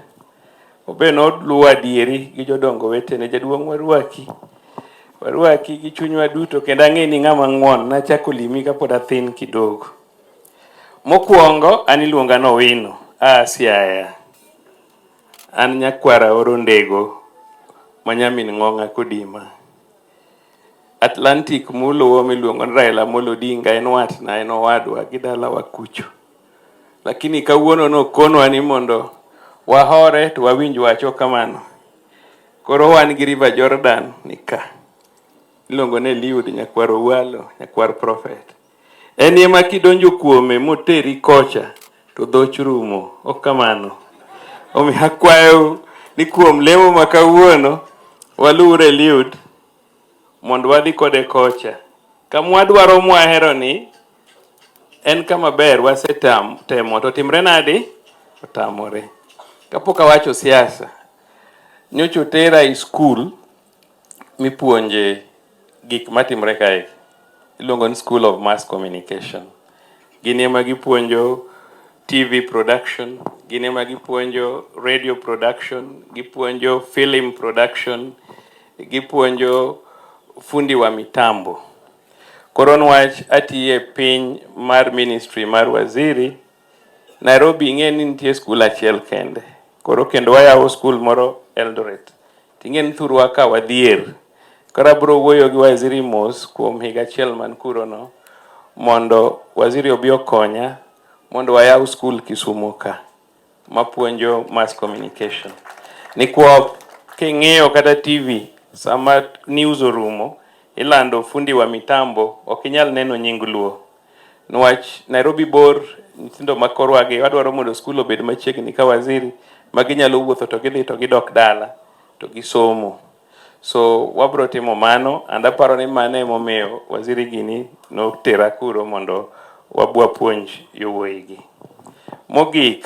Obe no luwa dieri gi jodongo wetene. Jaduong' warwaki gi chunywa duto kendo ang'e ni ng'ama ng'won. Nachako limi kapod athin kidogo. Mokwongo an iluonga no Wino Siaya. An nyakwara oro ndego manyamin ng'ong'a Kodima. Atlantic muluwo miluongo ni Raila molo ODINGA en watna, en owadwa gi dalawa kucho. Lakini kawuono nokonwa ni mondo wahore to wawinj wacho kamano. Koro wan gi River Jordan nika. Iluongo ne Liud nyakwar Owalo, nyakwar Prophet. En ema kidonjo kuome moteri kocha to dhoch rumo. Ok kamano. Omiyo akwayo ni kuom lemo ma kawuono walure Liud mondo wadhi kode kocha. Kama wadwaro mwahero ni en kama ber wasetemo to timre nadi otamore. Kapok awacho siasa, nyocha otera e school mipuonje gik matimre kae. Iluongo ni School of Mass Communication. Gin ema gipuonjo TV production, gin ema gipuonjo radio production, gipuonjo film production, gipuonjo fundi wa mitambo. Koro nwach atiye piny mar ministry mar waziri, Nairobi ing'e ni nitie skul achiel kende. Koro kendo wayawo skul moro Eldoret. Ting'e ni thurwa ka wadhier. Koro abiro wuoyo gi waziri mos kuom higa achiel man kuro no, mondo waziri obi okonya mondo wayaw skul Kisumu ka mapuonjo mass communication. Nikwa king'iyo kata TV sama news orumo ilando fundi wa mitambo okinyal neno nying Luo. Nwach Nairobi bor, nyithindo makorwagi wadwaro mondo skul obed machiegni ka waziri maginyalo wuotho to gidhi to gidok dala to gisomo. So wabro timo mano, and aparo ni mano emomiyo waziri gini notera kuro mondo wabwa puonj yowuoyigi. Mogik,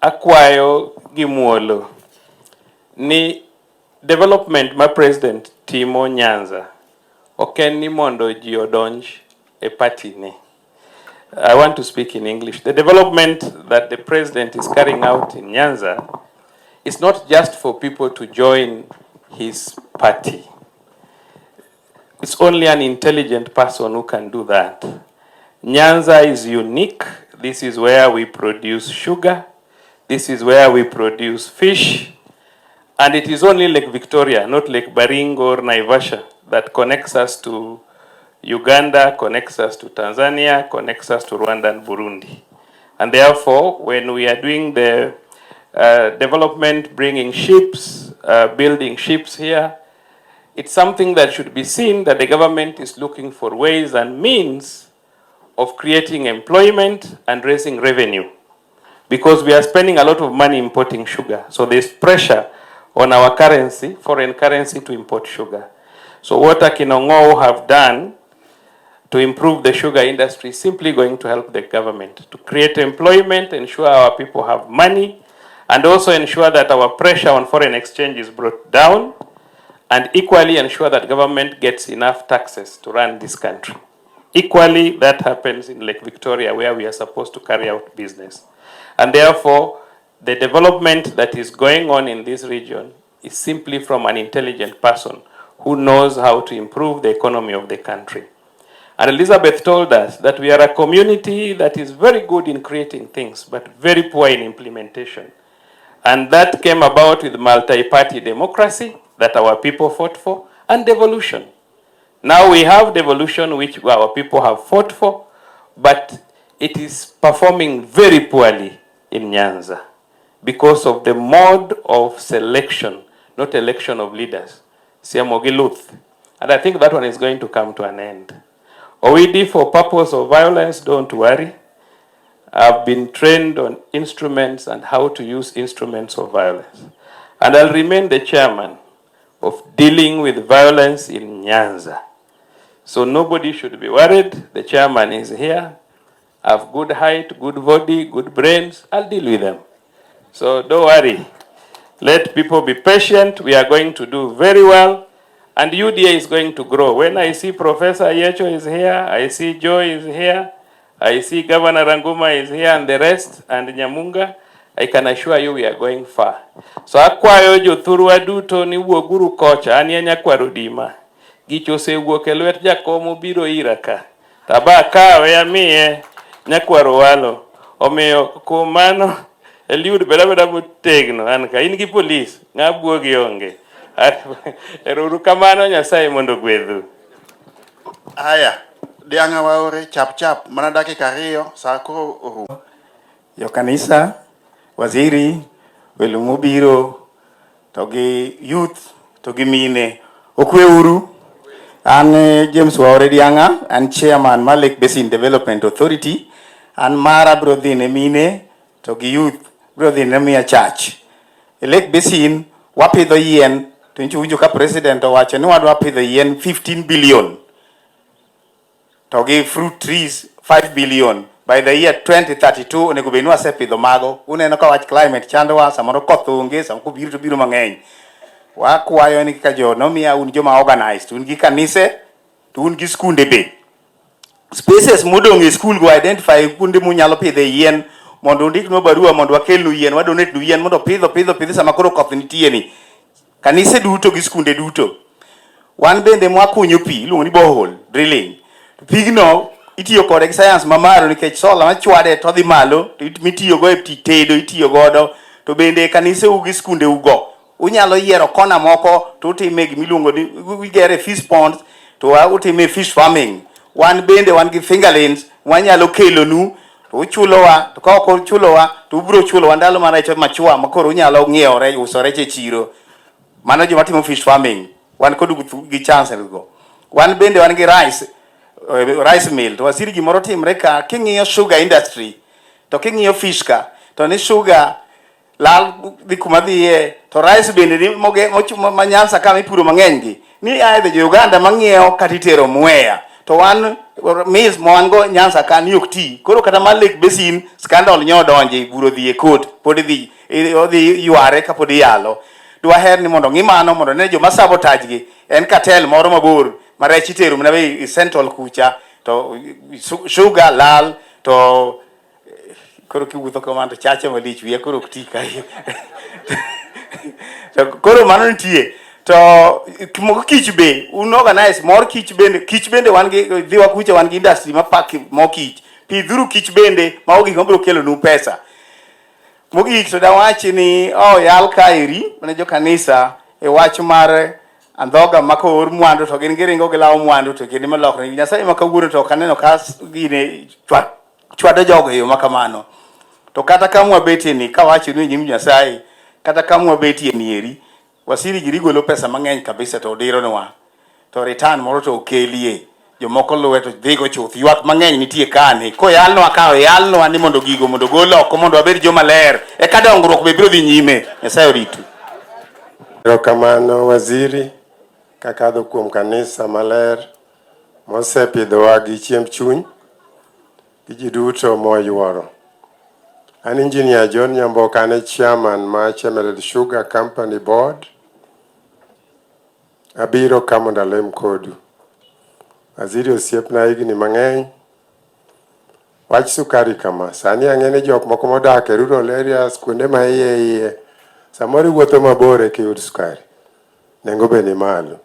akwayo gi muolo ni development ma president timo Nyanza oken ni mondo ji odonj e party ni. I want to speak in English. The development that the president is carrying out in Nyanza it's not just for people to join his party. It's only an intelligent person who can do that. Nyanza is unique. This is where we produce sugar. This is where we produce fish. And it is only Lake Victoria, not Lake Baringo or Naivasha, that connects us to Uganda, connects us to Tanzania, connects us to Rwanda and Burundi. And therefore, when we are doing the development, bringing ships, building ships here, it's something that should be seen that the government is looking for ways and means of creating employment and raising revenue. Because we are spending a lot of money importing sugar. So there's pressure on our currency, foreign currency, to import sugar. So what Akinongo have done to improve the sugar industry is simply going to help the government to create employment, ensure our people have money, and also ensure that our pressure on foreign exchange is brought down, and equally ensure that government gets enough taxes to run this country. Equally, that happens in Lake Victoria, where we are supposed to carry out business. And therefore, the development that is going on in this region is simply from an intelligent person who knows how to improve the economy of the country. And Elizabeth told us that we are a community that is very good in creating things, but very poor in implementation. And that came about with multi-party democracy that our people fought for, and devolution. Now we have devolution, which our people have fought for, but it is performing very poorly in Nyanza because of the mode of selection, not election of leaders. Siamogiluth. And I think that one is going to come to an end. OED, for purpose of violence, don't worry. I've been trained on instruments and how to use instruments of violence. And I'll remain the chairman of dealing with violence in Nyanza. So nobody should be worried. The chairman is here. I have good height, good body, good brains. I'll deal with them. So don't worry. Let people be patient. We are going to do very well. And UDA is going to grow. When I see Professor Yecho is here, I see Joy is here, I see Governor Ranguma is here, and the rest, and Nyamunga, I can assure you we are going far. So akwayo jothuru aduto ni wuoguru kocha, ani anyakwaro dima. Gicho se wuok e lwet jakom obiro ira ka. Taba kawe amiye nyakwaro walo. Omiyo kuom mano Eliud beda motegno an ka in gi polis ng'abuogi onge. Eruru kamano, Nyasaye mondo gwedhu. Aya, dianga waore chap mana dakika ariyo saa koro orumo. Jo kanisa, waziri, welo mobiro, to gi youth, to gi mine. Okwe uru. An James Waore Dianga, an chairman ma Lake Basin Development Authority. An mara brodhine mine, to gi youth, brodhine mia church. Lake Basin, wapidho yien. Tunchu ka president owacho ni wadwa pidho yien 15 billion. To give fruit trees 5 billion. By the year 2032 onego bed ni wasepidho mago. Uneno ka wach climate chandowa, samoro koth onge, samoro biro to biro mang'eny. Wakwayo ni kaka jo nomiya un joma organized, un gi kanise, to un gi skunde be. Spaces modong e school go identify kunde munyalo pidhe yien mondo ndiknwa barua mondo wakelnu yien, wadonate nu yien mondo pidho sama koro koth nitie ni. Kanise duto gi skunde duto. Wan bende mwakunyo pi, iluongo ni borehole drilling. Pigno itiyo kode gi science mamalo nikech sola machwade to dhi malo, to mitiyo go e tedo itiyo godo, to bende kanise u gi skunde ugo. Unyalo yiero kona moko to utime gimiluongo ni ugere fish ponds to utime fish farming. Wan bende wan gi fingerlings, wanyalo kelonu to uchulowa, to ka ok uchulowa to ubro chulowa ndalo mana rech machwa makoro unyalo ng'iewo rech, uso rech e chiro. Mano joma timo fish farming, wan kod gi chance go. Wan bende wan gi rice mill, to wasiri gimoro timre ka king'iyo sugar industry, to king'iyo fish ka, to ni sugar lal dhi kuma dhiye, to rice bende ni ma Nyanza kama ipuro mang'eny gi, ni aedhe jo Uganda mang'iewo kata itero Mwea. To wan mills mo wan go Nyanza ka ni ok ti. Koro kata mar Lake Basin scandal nyodonje buro dhi e court, pod dhi yware ka pod yalo. Dwaher ni mondo ng'imano mondo ne joma sabotage gi en cartel moro mabor ma rech itero mana be central kucha, to sugar lal, to koro kiwuotho kamano to chache malich wiya koro ok ti kae. to koro mano nitie to moko kich be un organize mor kich bende wan gi dhiwa kucha wan gi industry ma pak mo kich pidhuru kich bende ma ogik mabiro kelo nu pesa mogik to dawach ni yal kaeri mane jo kanisa e wach mar andhoga mako or mwandu to gin giringo gilawo mwandu to kendo malokre Nyasaye ma kawuono to kaneno ka gine chwado jogo e yo makamano to kata kamwa betie ni kawacho ni nyim Nyasaye kata kamwa betie ni eri wasiri giri golo pesa mang'eny kabisa to diro nwa to return moro to okelie jomoko luwe to dhigo chuth ywak mang'eny nitie kane ko yalno akawo yalno ani mondo gigo mondo gol oko mondo wabed joma ler e ka dongruok be biro dhi nyime. Nyasaye oritu. Erokamano waziri kakadho kuom kanisa maler mosepidhowa gi chiemb chuny gi ji duto moyuoro. An Engineer John Nyamboka ane chairman ma Chemelil Sugar Company Board. Abiro ka mondo alem kodu. Waziri osiepna higni mang'eny. Wach sukari kama. Sani ang'eni jok moko modak e rural areas kuonde ma iye. Samoro wuotho mabor e kiyud sukari. Nengo be ni malo.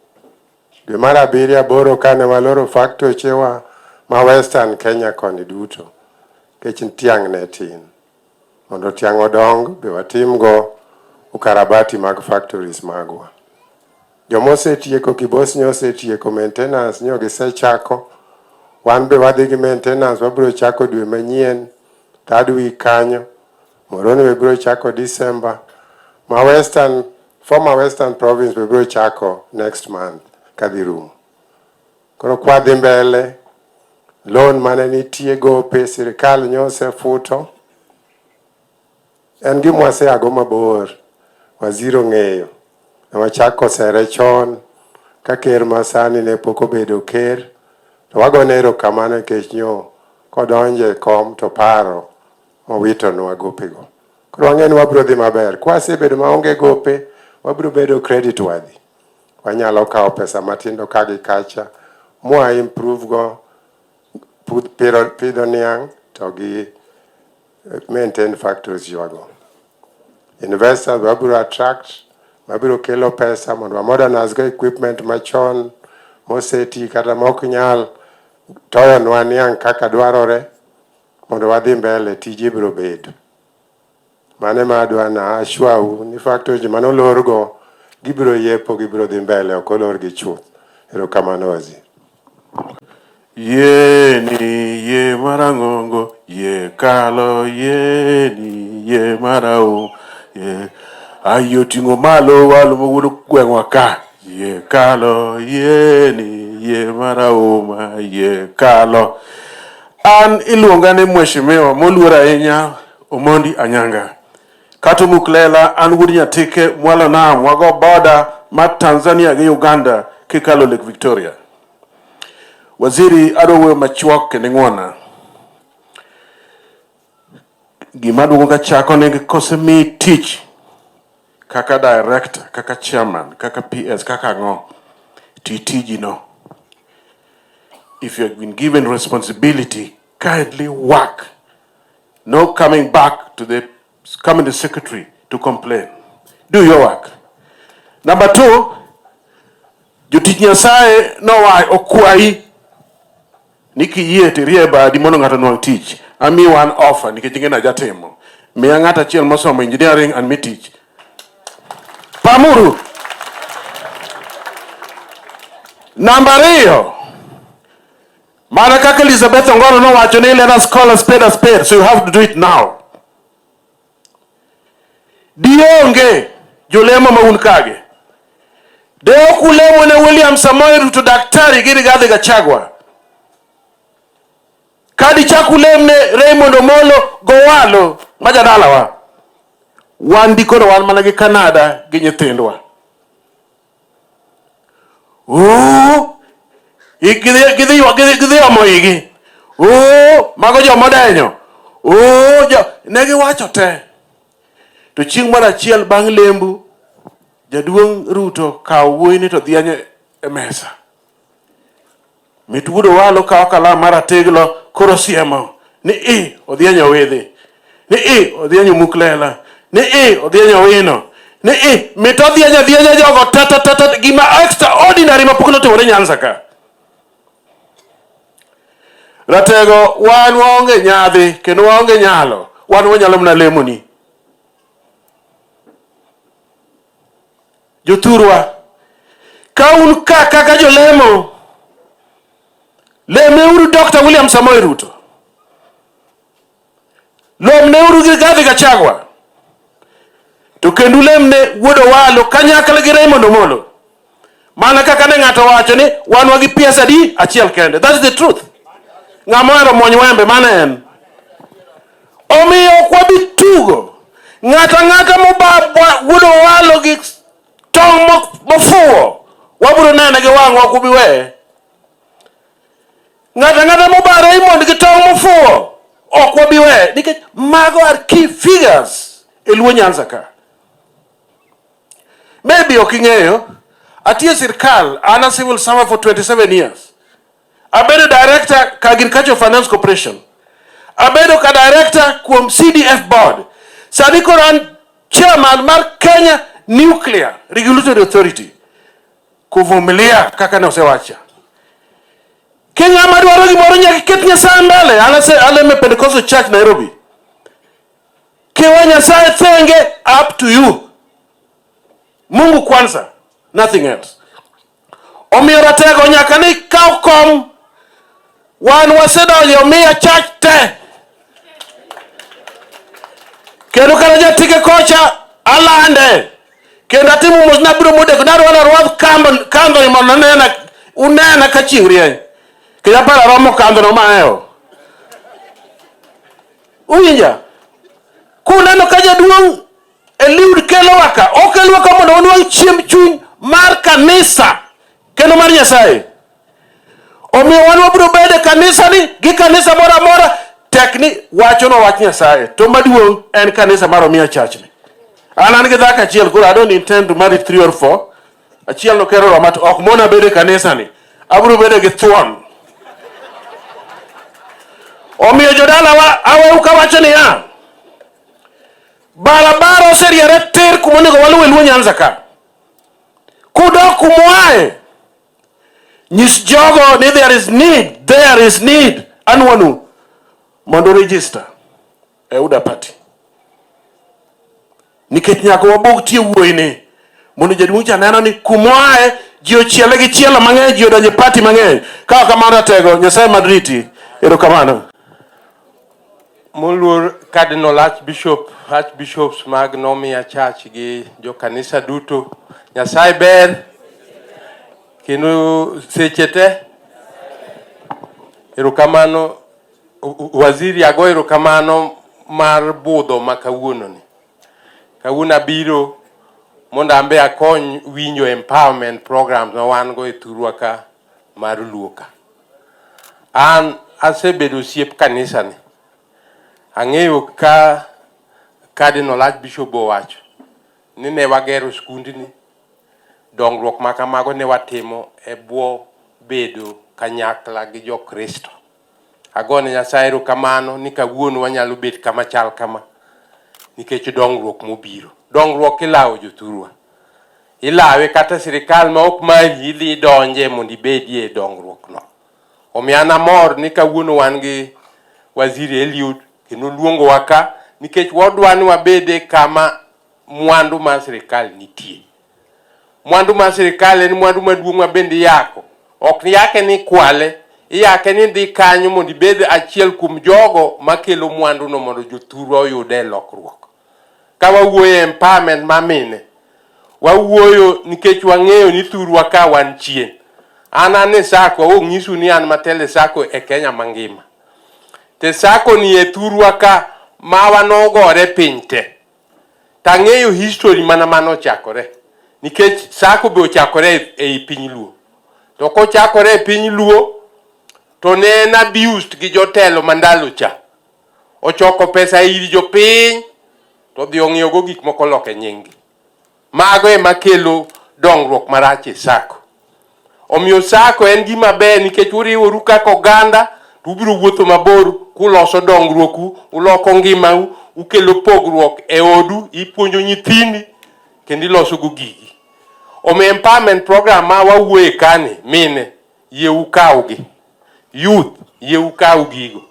Dwe mar 7 8 kane waloro factory chewa ma Western Kenya koni duto. Kech tiang' ne tin. Mondo tiang' odong be watim go ukarabati mag factories magwa. Jomose tieko kibos nyose tieko maintenance nyo gisechako. Wan be wadhi gi maintenance wabiro chako dwe manyien third week kanyo. Moroni we biro chako December. Former Western Province we biro chako next month kadhi rumo. Koro kwadhi mbele loan mane nitie gope sirikal nyose futo. En gima waseago mabor waziri ong'eyo. Wachako sere chon ka ker masani ne pok obedo ker to wagone erokamano nikech nyo kodonje kom to paro mowitonwa gopego. Koro wang'eni wabiro dhi maber. Kwasebedo maonge gope wabiro bedo credit worthy. Wanyalo kawo pesa matindo kagi kacha mwa improve go pidho niang' to gi maintain factories yuago. Investors wabiro attract wabiro kelo pesa mondo wa modernize go equipment machon moseti kata mok nyal toyo nwa niang' kaka dwarore mondo wadhi mbele tije biro bedo. Mane madwa na ashwau ni factory manolor go gibiro yepo gibiro dhi mbele okolor gi chuth. Erokamano waziri. Ye ni ye marangongo ye kalo ye ni ye marao ye ayo tingo malo walo mowuono gweng'wa ka ye kalo ye ni ye marao ma ye kalo. An iluonga ni mheshimiwa moluor ahinya Omondi Anyanga. Kato muklela an wuod nyatike mwalo nam wago boda ma Tanzania gi Uganda kikalo Lake Victoria. Waziri adowe machuok kendo ng'wona. Gima duogo ka chako ne kosemi tich kaka director, kaka chairman, kaka PS, kaka ng'o tiji no. If you have been given responsibility, kindly work. No coming back to the secretary to complain. Do your work. Number 2, jotich Nyasaye no wa okwai niki yie tirie badi mondo ng'ato nwang' tich. Ami one offer nikech ng'ena jatimo. Miya ng'ato achiel mosomo engineering and mi tich. Pamuru. Number 2. Mana kaka Elizabeth Ongoro no wacho ni let us call a spade, so you have to do it now. Dionge jolemo maun kage. Deo kulemo ne William Samoei Ruto daktari giri Rigathi Gachagua. Kadi chakulemne Raymond Omolo Gowalo majadalawa. Wan dikono wan mana gi Canada gi nyithindwa. Gidhi omo igi. Mago joma denyo. Negi wacho te. To chieng' moro achiel bang' lembu jaduong' Ruto kawo wuoyini to dhianye e mesa. Mitudo walo kawo kalam marateglo koro siemo ni odhianyo wedhe. Ni odhianyo muklela. Ni odhianyo wino. ni mitodhienya jogo tata gima extraordinary mapok notimore Nyanza ka. Ratego wan waonge nyadhi kendo waonge nyalo, wan wanyalo mna lemoni. Jothurwa, ka un kaka jolemo, lemeuru Dr. William Samoei Ruto, lomneuru Rigathi Gachagua, to kendo lemne Wuod Owalo kanyakla gi Raymond Omolo, mana kaka ne ng'ato wacho ni wan wagi piesa di achiel kende. That's the truth. Ng'amoero mony wembe mana en. Omiyo kwabi tugo ng'ata mobaba Wuod Owalo gi tong mofuo waburo nene gi wang'wa kubi we. Ng'ata mobaba Raymond gi tong mofuo ok wabi we, nikech mago are key figures e luo Nyanza ka. Maybe ok ing'eyo, atie sirkal, ana civil servant for 27 years. Abedo director ka Agriculture Finance Corporation. Abedo ka director kuom CDF board. Sani koro an chairman mar Kenya Nuclear Regulatory Authority. Kuvumilia kaka ne osewacha. Kenya madwaro gimoro nyaka ket Nyasaye mbele. Aleme Pentecostal Church Nairobi. Kiwa Nyasaye thenge, up to you. Mungu kwanza, nothing else. Omiyo Ratego nyaka ni kaw kom, wan wasedonjo omiya church te. Kendo kana jatike kocha alande. Kendo atimu mos nabiro modeko narwana rwadh kandho imondo unena ka chieng' rieny. Kaya para romo kandho no maeo. Uwinja? Kuneno ka jaduong' Eliud kelo waka, okelo waka mondo wanwang' chiemb chuny mar kanisa kendo mar Nyasaye. Omiyo wan wabiro bede kanisa ni gi kanisa mora mora tekni wacho no wach Nyasaye. To maduong' en kanisa mar Omiya Church ni. An gi dhaka achiel koro I don't intend to marry 3 or 4. Achiel no kero roma to ok mona bede kanisa ni. Abiro bede gi thuon. Omiyo jodala wa aweu ka wacho ni ya. Barabara oseriere tir kumonego waluwe luo Nyanza ka. Kudok kumwae. Nyis jogo ni there is need. Anwanu mondo register e UDA party. Nikech nyaka wabog tie wuoyni mondo jaduong' cha neno ni kumwae ji ochiele gi chielo mang'eny, ji odonje party mang'eny. Ka kamano Ratego, Nyasaye madriti. Erokamano. Moluor Cardinal Archbishops mag Omiya Church gi jo kanisa duto, Nyasaye ber kendo seche te. Erokamano waziri, ago erokamano mar budho ma kawuono ni. Kawuono abiro mondo ambe akony winjo empowerment programs ma wan go e thurwa ka mar luoka. An asebedo osiep kanisa ni. Ang'eyo ka Cardinal Archbishop owacho ni ne wagero skundni, dongruok ma kamago ne watimo e bwo bedo kanyakla gi jo Kristo. Agone Nyasaye erokamano ni kawuono wanyalo bet kama chal kama nikech dongruok mobiro. Dongruok ilawo jothurwa. Ilawe kata sirikal ma ok mari idhi donje mondo ibedie dongruok no. Omiyo an amor ni kawuono wan gi waziri Eliud kendo luongo waka nikech wadwa ni wabede kama mwandu ma sirikal nitie. Mwandu ma sirikal en mwandu maduong' ma bende yako. Ok yake ni kwale, yake ni dhi kanyo mondo ibed achiel kuom jogo makelo mwandu no mondo jothurwa oyude lokruok. Ka wawuoyo empowerment ma mine, wawuoyo nikech wang'eyo ni thurwa ka wan chien. An sako ong'isu ni an matele sako e Kenya mangima. Te sako ni e thurwa ka mawa nogore piny te. Tang'eyo history mana mano chakore. Nikech sako be ochakore e piny Luo. To kochakore e piny Luo to ne en abused gi jotelo mandalo cha. Ochoko pesa iri jopiny to dhi ong'iyo go gik moko loke nyingi. Mago ema kelo dongruok marach e sako. Omiyo sako en gima ber nikech uriworu kaka oganda, to ubiro wuotho mabor kuloso dongruoku, uloko ngimau, ukelo pogruok e odu, ipuonjo nyithindi kendo iloso go gigi. Omi empowerment program ma wawuoye kani, mine yie ukawgi, youth yie ukaw gigo,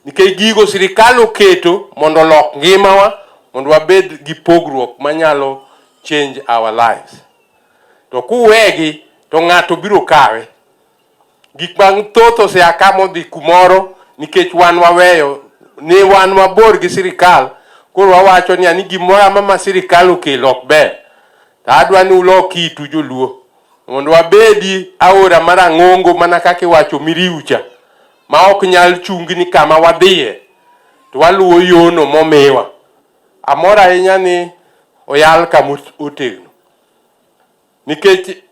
nikech gigo sirikal oketo mondo olok ngimawa, mondo wabed gi pogruok manyalo change our lives. To kuwegi to ng'ato biro kawe. Gik mag thoth osea ka modhi kumoro nikech wan waweyo ni wan mabor gi sirikal, koro wawacho ni ani gimoro ma sirikal okelo ok ber. To adwa ni ulok itu joluo mondo wabedi aora marang'ongo mana kaka iwacho miriucha, ma ok nyal chungni kama wadhiye to waluwo yono momiwa. Amor ahinya ni oyal kama otegno, nikech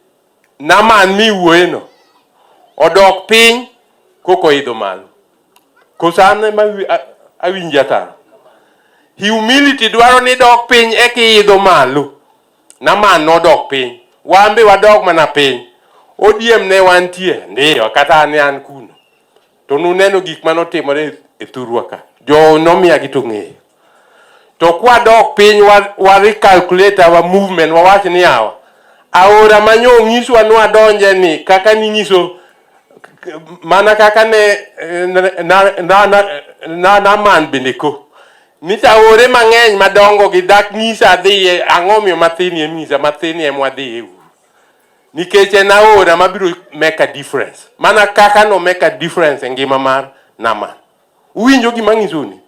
naman miwuoyeno odok piny koko idho malo. Kosane ma awinja taro. Humility dwaro ni dok piny eki idho malo. Naman nodok piny. Wambe wadok mana piny. ODM ne wantie, ndiyo, kata an kuno. To nuneno gik manotimore e thurwa ka. Jo nomiya gi to ng'eyo. To kwa dok piny wa recalculate our movement, wawach ni yawa. Aora manyo ng'iswa nwa donje ni kaka ni ng'iso mana kaka ne naman bende ko. Nita ore mang'eny madongo gi dak ng'isa dhiye ang'omio mathini ng'isa mathini mwadhiye. Nikech en aora mabiro make a difference. Mana kaka no make a difference e ngima mar naman. Uwinjo gima ng'isuni?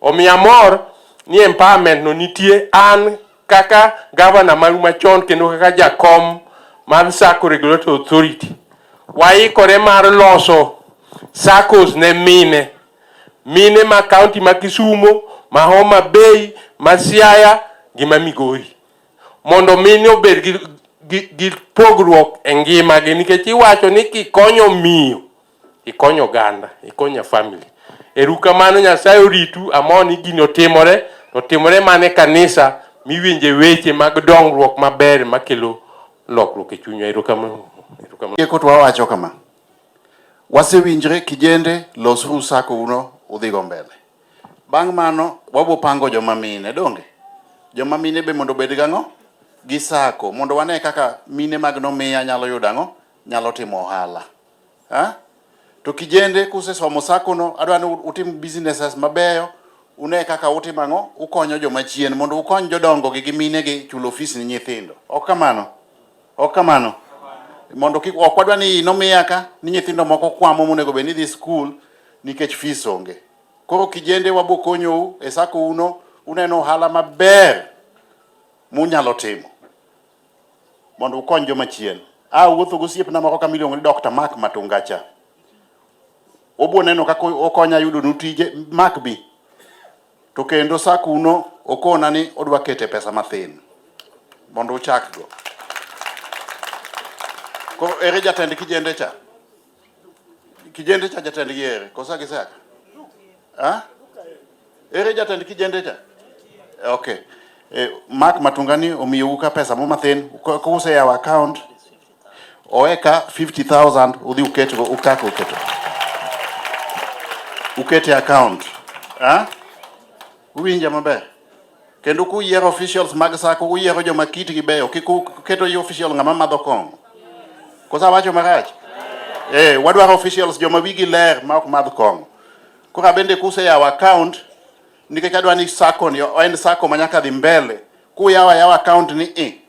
Omiyo amor ni empowerment no nitie. An kaka governor maru machon kendo kaka jakom mar Sacco Regulatory Authority, waikore mar loso SACCOs ne mine ma county ma Kisumu, ma Homabay, ma Siaya gi ma Migori, mondo mine obed gi pogruok e ngimagi, nikech iwacho ni kikonyo miyo ikonyo oganda, ikonyo family. Erokamano, Nyasaye oritu. Amoni gini otimore mane kanisa miwinje weche mag dongruok maber makelo lokruok e chunywa. Erokamano. Eko to wawacho kama. Wasewinjre kijende losru sako uno udhigo mbele. Bang' mano wabo pango joma mine donge. Joma mine be mondo bed gang'o gi sako mondo wane kaka mine mag nomiya nyalo yudango, nyalo timo ohala. To kijende kusesomo sako no, adwa ni utim businesses mabeyo, une kaka utimo ang'o, ukonyo joma chien mondo ukony jodongo gi mine gi chulo fees ni nyithindo. Ok kamano. Mondo kik ok wadwa ni nomiya ka ni nyithindo moko kwamo monego bed ni dhi school nikech fees onge. Koro kijende wabo konyou e sako uno, uneno ohala maber munyalo timo mondo ukony joma chien. Wuotho gosiepna moko kama iluongo ni Dr. Mark Matungacha. Obo neno kaka okonya yudo nutije Mark B. To kendo sako uno okona ni odwa kete pesa mathin mondo uchak go. Ko ere jatend kijende cha? Kijende cha jatend gi ere? Kosa gisaka? Ere jatend kijende cha? Okay. Mark Matungani omiyo ka pesa mo mathin ko use ya account oeka 50,000 udhi uketo ukako uketo. Ukete account. Uwinja maber. Kendo ku yiero officials mag sako uyiero joma kitgi beyo, keto yo official ng'ama madho kong'o. Kosa wacho marach? Wadwaro officials joma wigi ler ma ok madh kong'o. Kora bende kuse yawo account nikech adwa ni sako ni en sako manyaka dhi mbele. Ku yawo account ni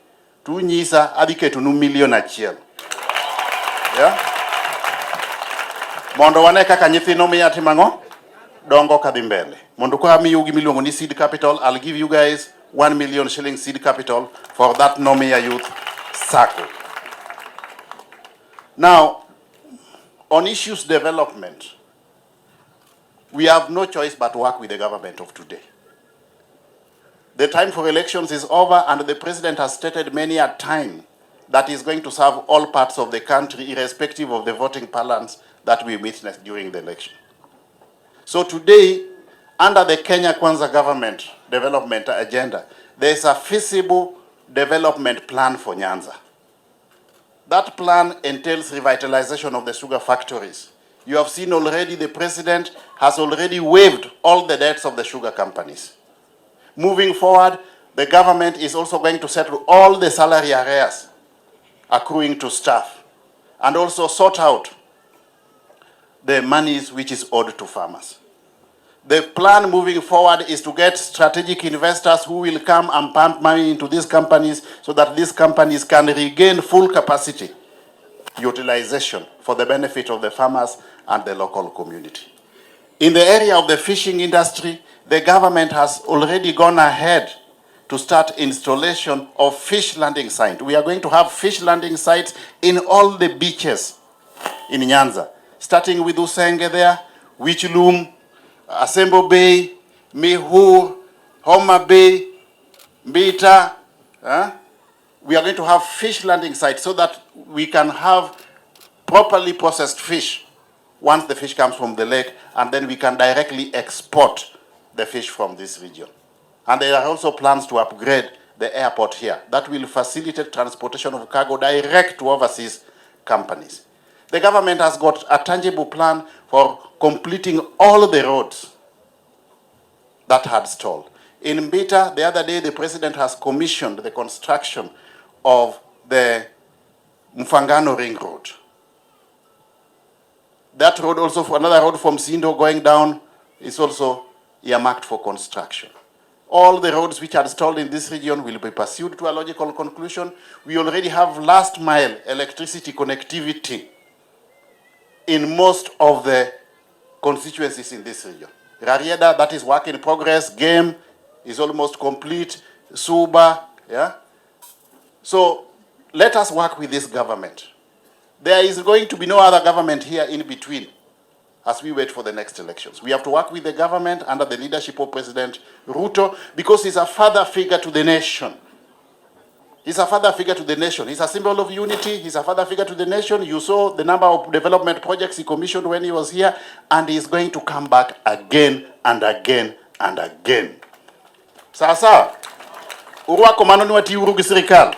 tu nyisa adhi keto nu $1,000,000. Mondo wane kaka nyithino miya timang'o dongo kadhi mbele. Mondo kwa miyo gi miluongo ni seed capital, I'll give you guys 1 million shilling seed capital for that Nomia Youth Sacco. Now, on issues development, we have no choice but to work with the government of today. The time for elections is over, and the president has stated many a time that is going to serve all parts of the country, irrespective of the voting patterns that we witnessed during the election. So today, under the Kenya Kwanza government development agenda, there is a feasible development plan for Nyanza. That plan entails revitalization of the sugar factories. You have seen already the president has already waived all the debts of the sugar companies. Moving forward, the government is also going to settle all the salary arrears accruing to staff and also sort out the monies which is owed to farmers. The plan moving forward is to get strategic investors who will come and pump money into these companies so that these companies can regain full capacity utilization for the benefit of the farmers and the local community. In the area of the fishing industry, the government has already gone ahead to start installation of fish landing sites. We are going to have fish landing sites in all the beaches in Nyanza, starting with Usenge there, Wichilum, Asembo Bay, Mihur, Homabay, Mbita. We are going to have fish landing sites so that we can have properly processed fish once the fish comes from the lake, and then we can directly export the fish from this region. And there are also plans to upgrade the airport here. That will facilitate transportation of cargo direct to overseas companies. The government has got a tangible plan for completing all the roads that had stalled. In Mbita, the other day, the president has commissioned the construction of the Mfangano Ring Road. That road also, for another road from Sindo going down, is also earmarked for construction. All the roads which are stalled in this region will be pursued to a logical conclusion. We already have last mile electricity connectivity in most of the constituencies in this region. Rarieda, that is work in progress. Game is almost complete. Suba, yeah. So let us work with this government. There is going to be no other government here in between as we wait for the next elections. We have to work with the government under the leadership of President Ruto because he's a father figure to the nation. He's a father figure to the nation. He's a symbol of unity. He's a father figure to the nation. You saw the number of development projects he commissioned when he was here, and he's going to come back again and again and again. Sasa, urwa komano ni wati urugi serikal.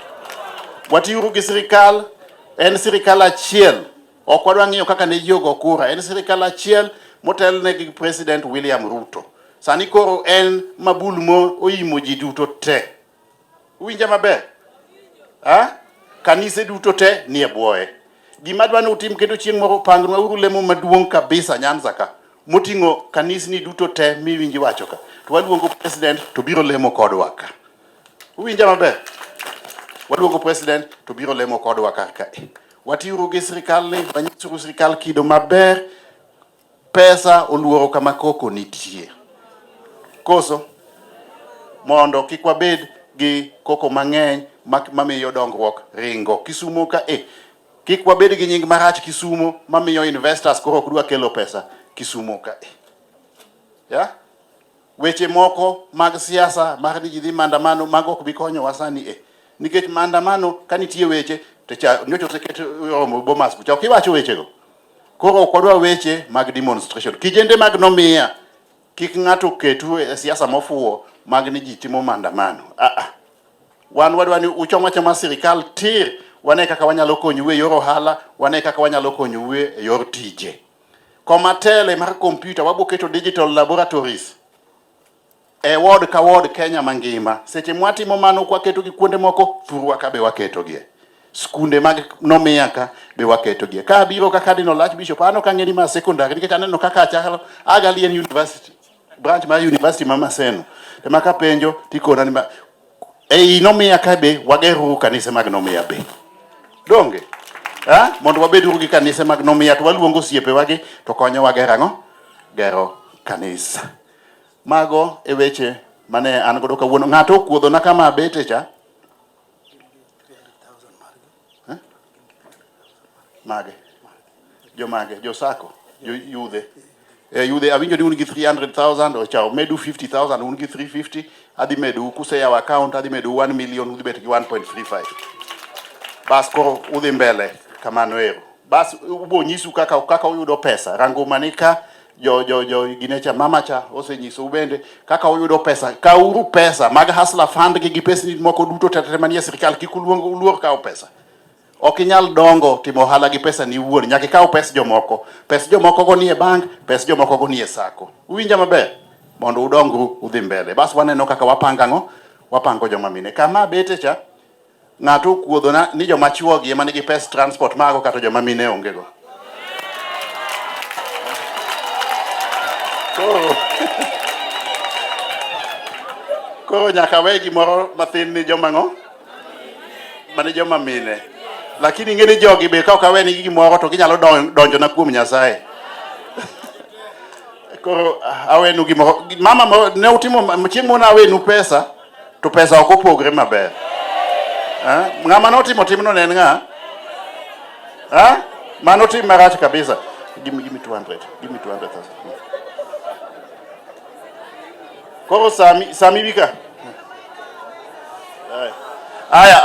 Wati urugi serikal, en serikal achiel. Okwadwa ng'iyo kaka ne yogo kura. En serikal achiel motel ne gi President William Ruto. Sani koro en mabul mo oimo ji duto te. Uwinja maber? Kanise duto te nie bwoye. Gima dwa ni utim kendo chieng' moro pangnwa uru lemo maduong' kabisa Nyanza ka. Moting'o kanisni duto te miwinji wacho ka. To waluongo President to biro lemo kodwa ka. Uwinja maber? Waluongo President to biro lemo kodwa ka. Watiuru gi sirikal ni, wanyisuru sirikal kido maber, pesa oluoro kama koko nitie. Koso, mondo kik wabed gi koko mang'eny mamiyo dongruok ringo. Kisumo ka kik wabed gi nying marach Kisumo mamiyo investors koro ok dwa kelo pesa Kisumo ka ya weche moko mag siasa mar ni ji dhi maandamano mago ok bi konyo wasani nikech maandamano kanitie weche to nyocho seket romo Bomas kucha ok iwacho weche go koro ok wadwa weche mag demonstration kijende mag nomiya kik ng'ato ketu e siasa mofuwo mag ni ji timo maandamano wan wadwa ni uchoma chama sirikal tir wane kaka wanyalo konyu e yor ohala wane kaka wanyalo konyu e yor tije komatele mar computer waboketo digital laboratories e ward ka ward Kenya mangima seche mwatimo mano kwa keto gi kuonde moko furwa ka be waketo gi skunde mag nomiya ka be waketo gi ka biro ka Cardinal Archbishop ano ka ngeni ma secondary nikech aneno kaka achalo Agalien University branch ma university mama seno te maka penjo tikona ni nomiya ka be wageru kanise mag nomiya be donge mondo wabeduru gi kanise mag nomiya to waluongo siepe wagi to konyo wagerango gero kanisa mago e weche mane an godo kawuono ng'ato kuodho na kama bete cha mage jo sako jo yudhe yudhe awinjo ni un gi 300,000 o chao medu 50,000 un gi 350 adi medu kuseyaw account adi medu 1 million udhi bet gi 1.35 bas koro udhi mbele kamano ero bas ubo nyisu kaka uyudo pesa rango manika jo ginecha mama cha osenyiso ubende kaka uyudo pesa kauru pesa mag hustler fund gi pesa moko duto tete manie sirikal kikuluongo uluor kaw pesa okinyal dongo timo hala gi pesa ni wuon nyaka kaw pesa jomoko go nie bank pesa jomoko go nie sako uwinja maber mondo udongru udhi mbele bas waneno kaka wapanga wapango joma mine. Kama bete cha ng'ato kuodho na ni joma chuo gi ema nigi pes transport mago kata joma mine onge go. Koro nyaka we gimoro mathin ni joma ng'o? Mane joma mine. Lakini ng'eni jogi be ka okawe ni gimoro to ginyalo donjo na kuom Nyasaye. Koro awenu gimoro. Mama ne utimo chieng' mona awenu pesa to pesa ok opogre maber. Ng'ama notimo timno ne en ng'a? Mano tim marach kabisa. Give me 200. Give me 200,000. Koro Sami Bika. Aya.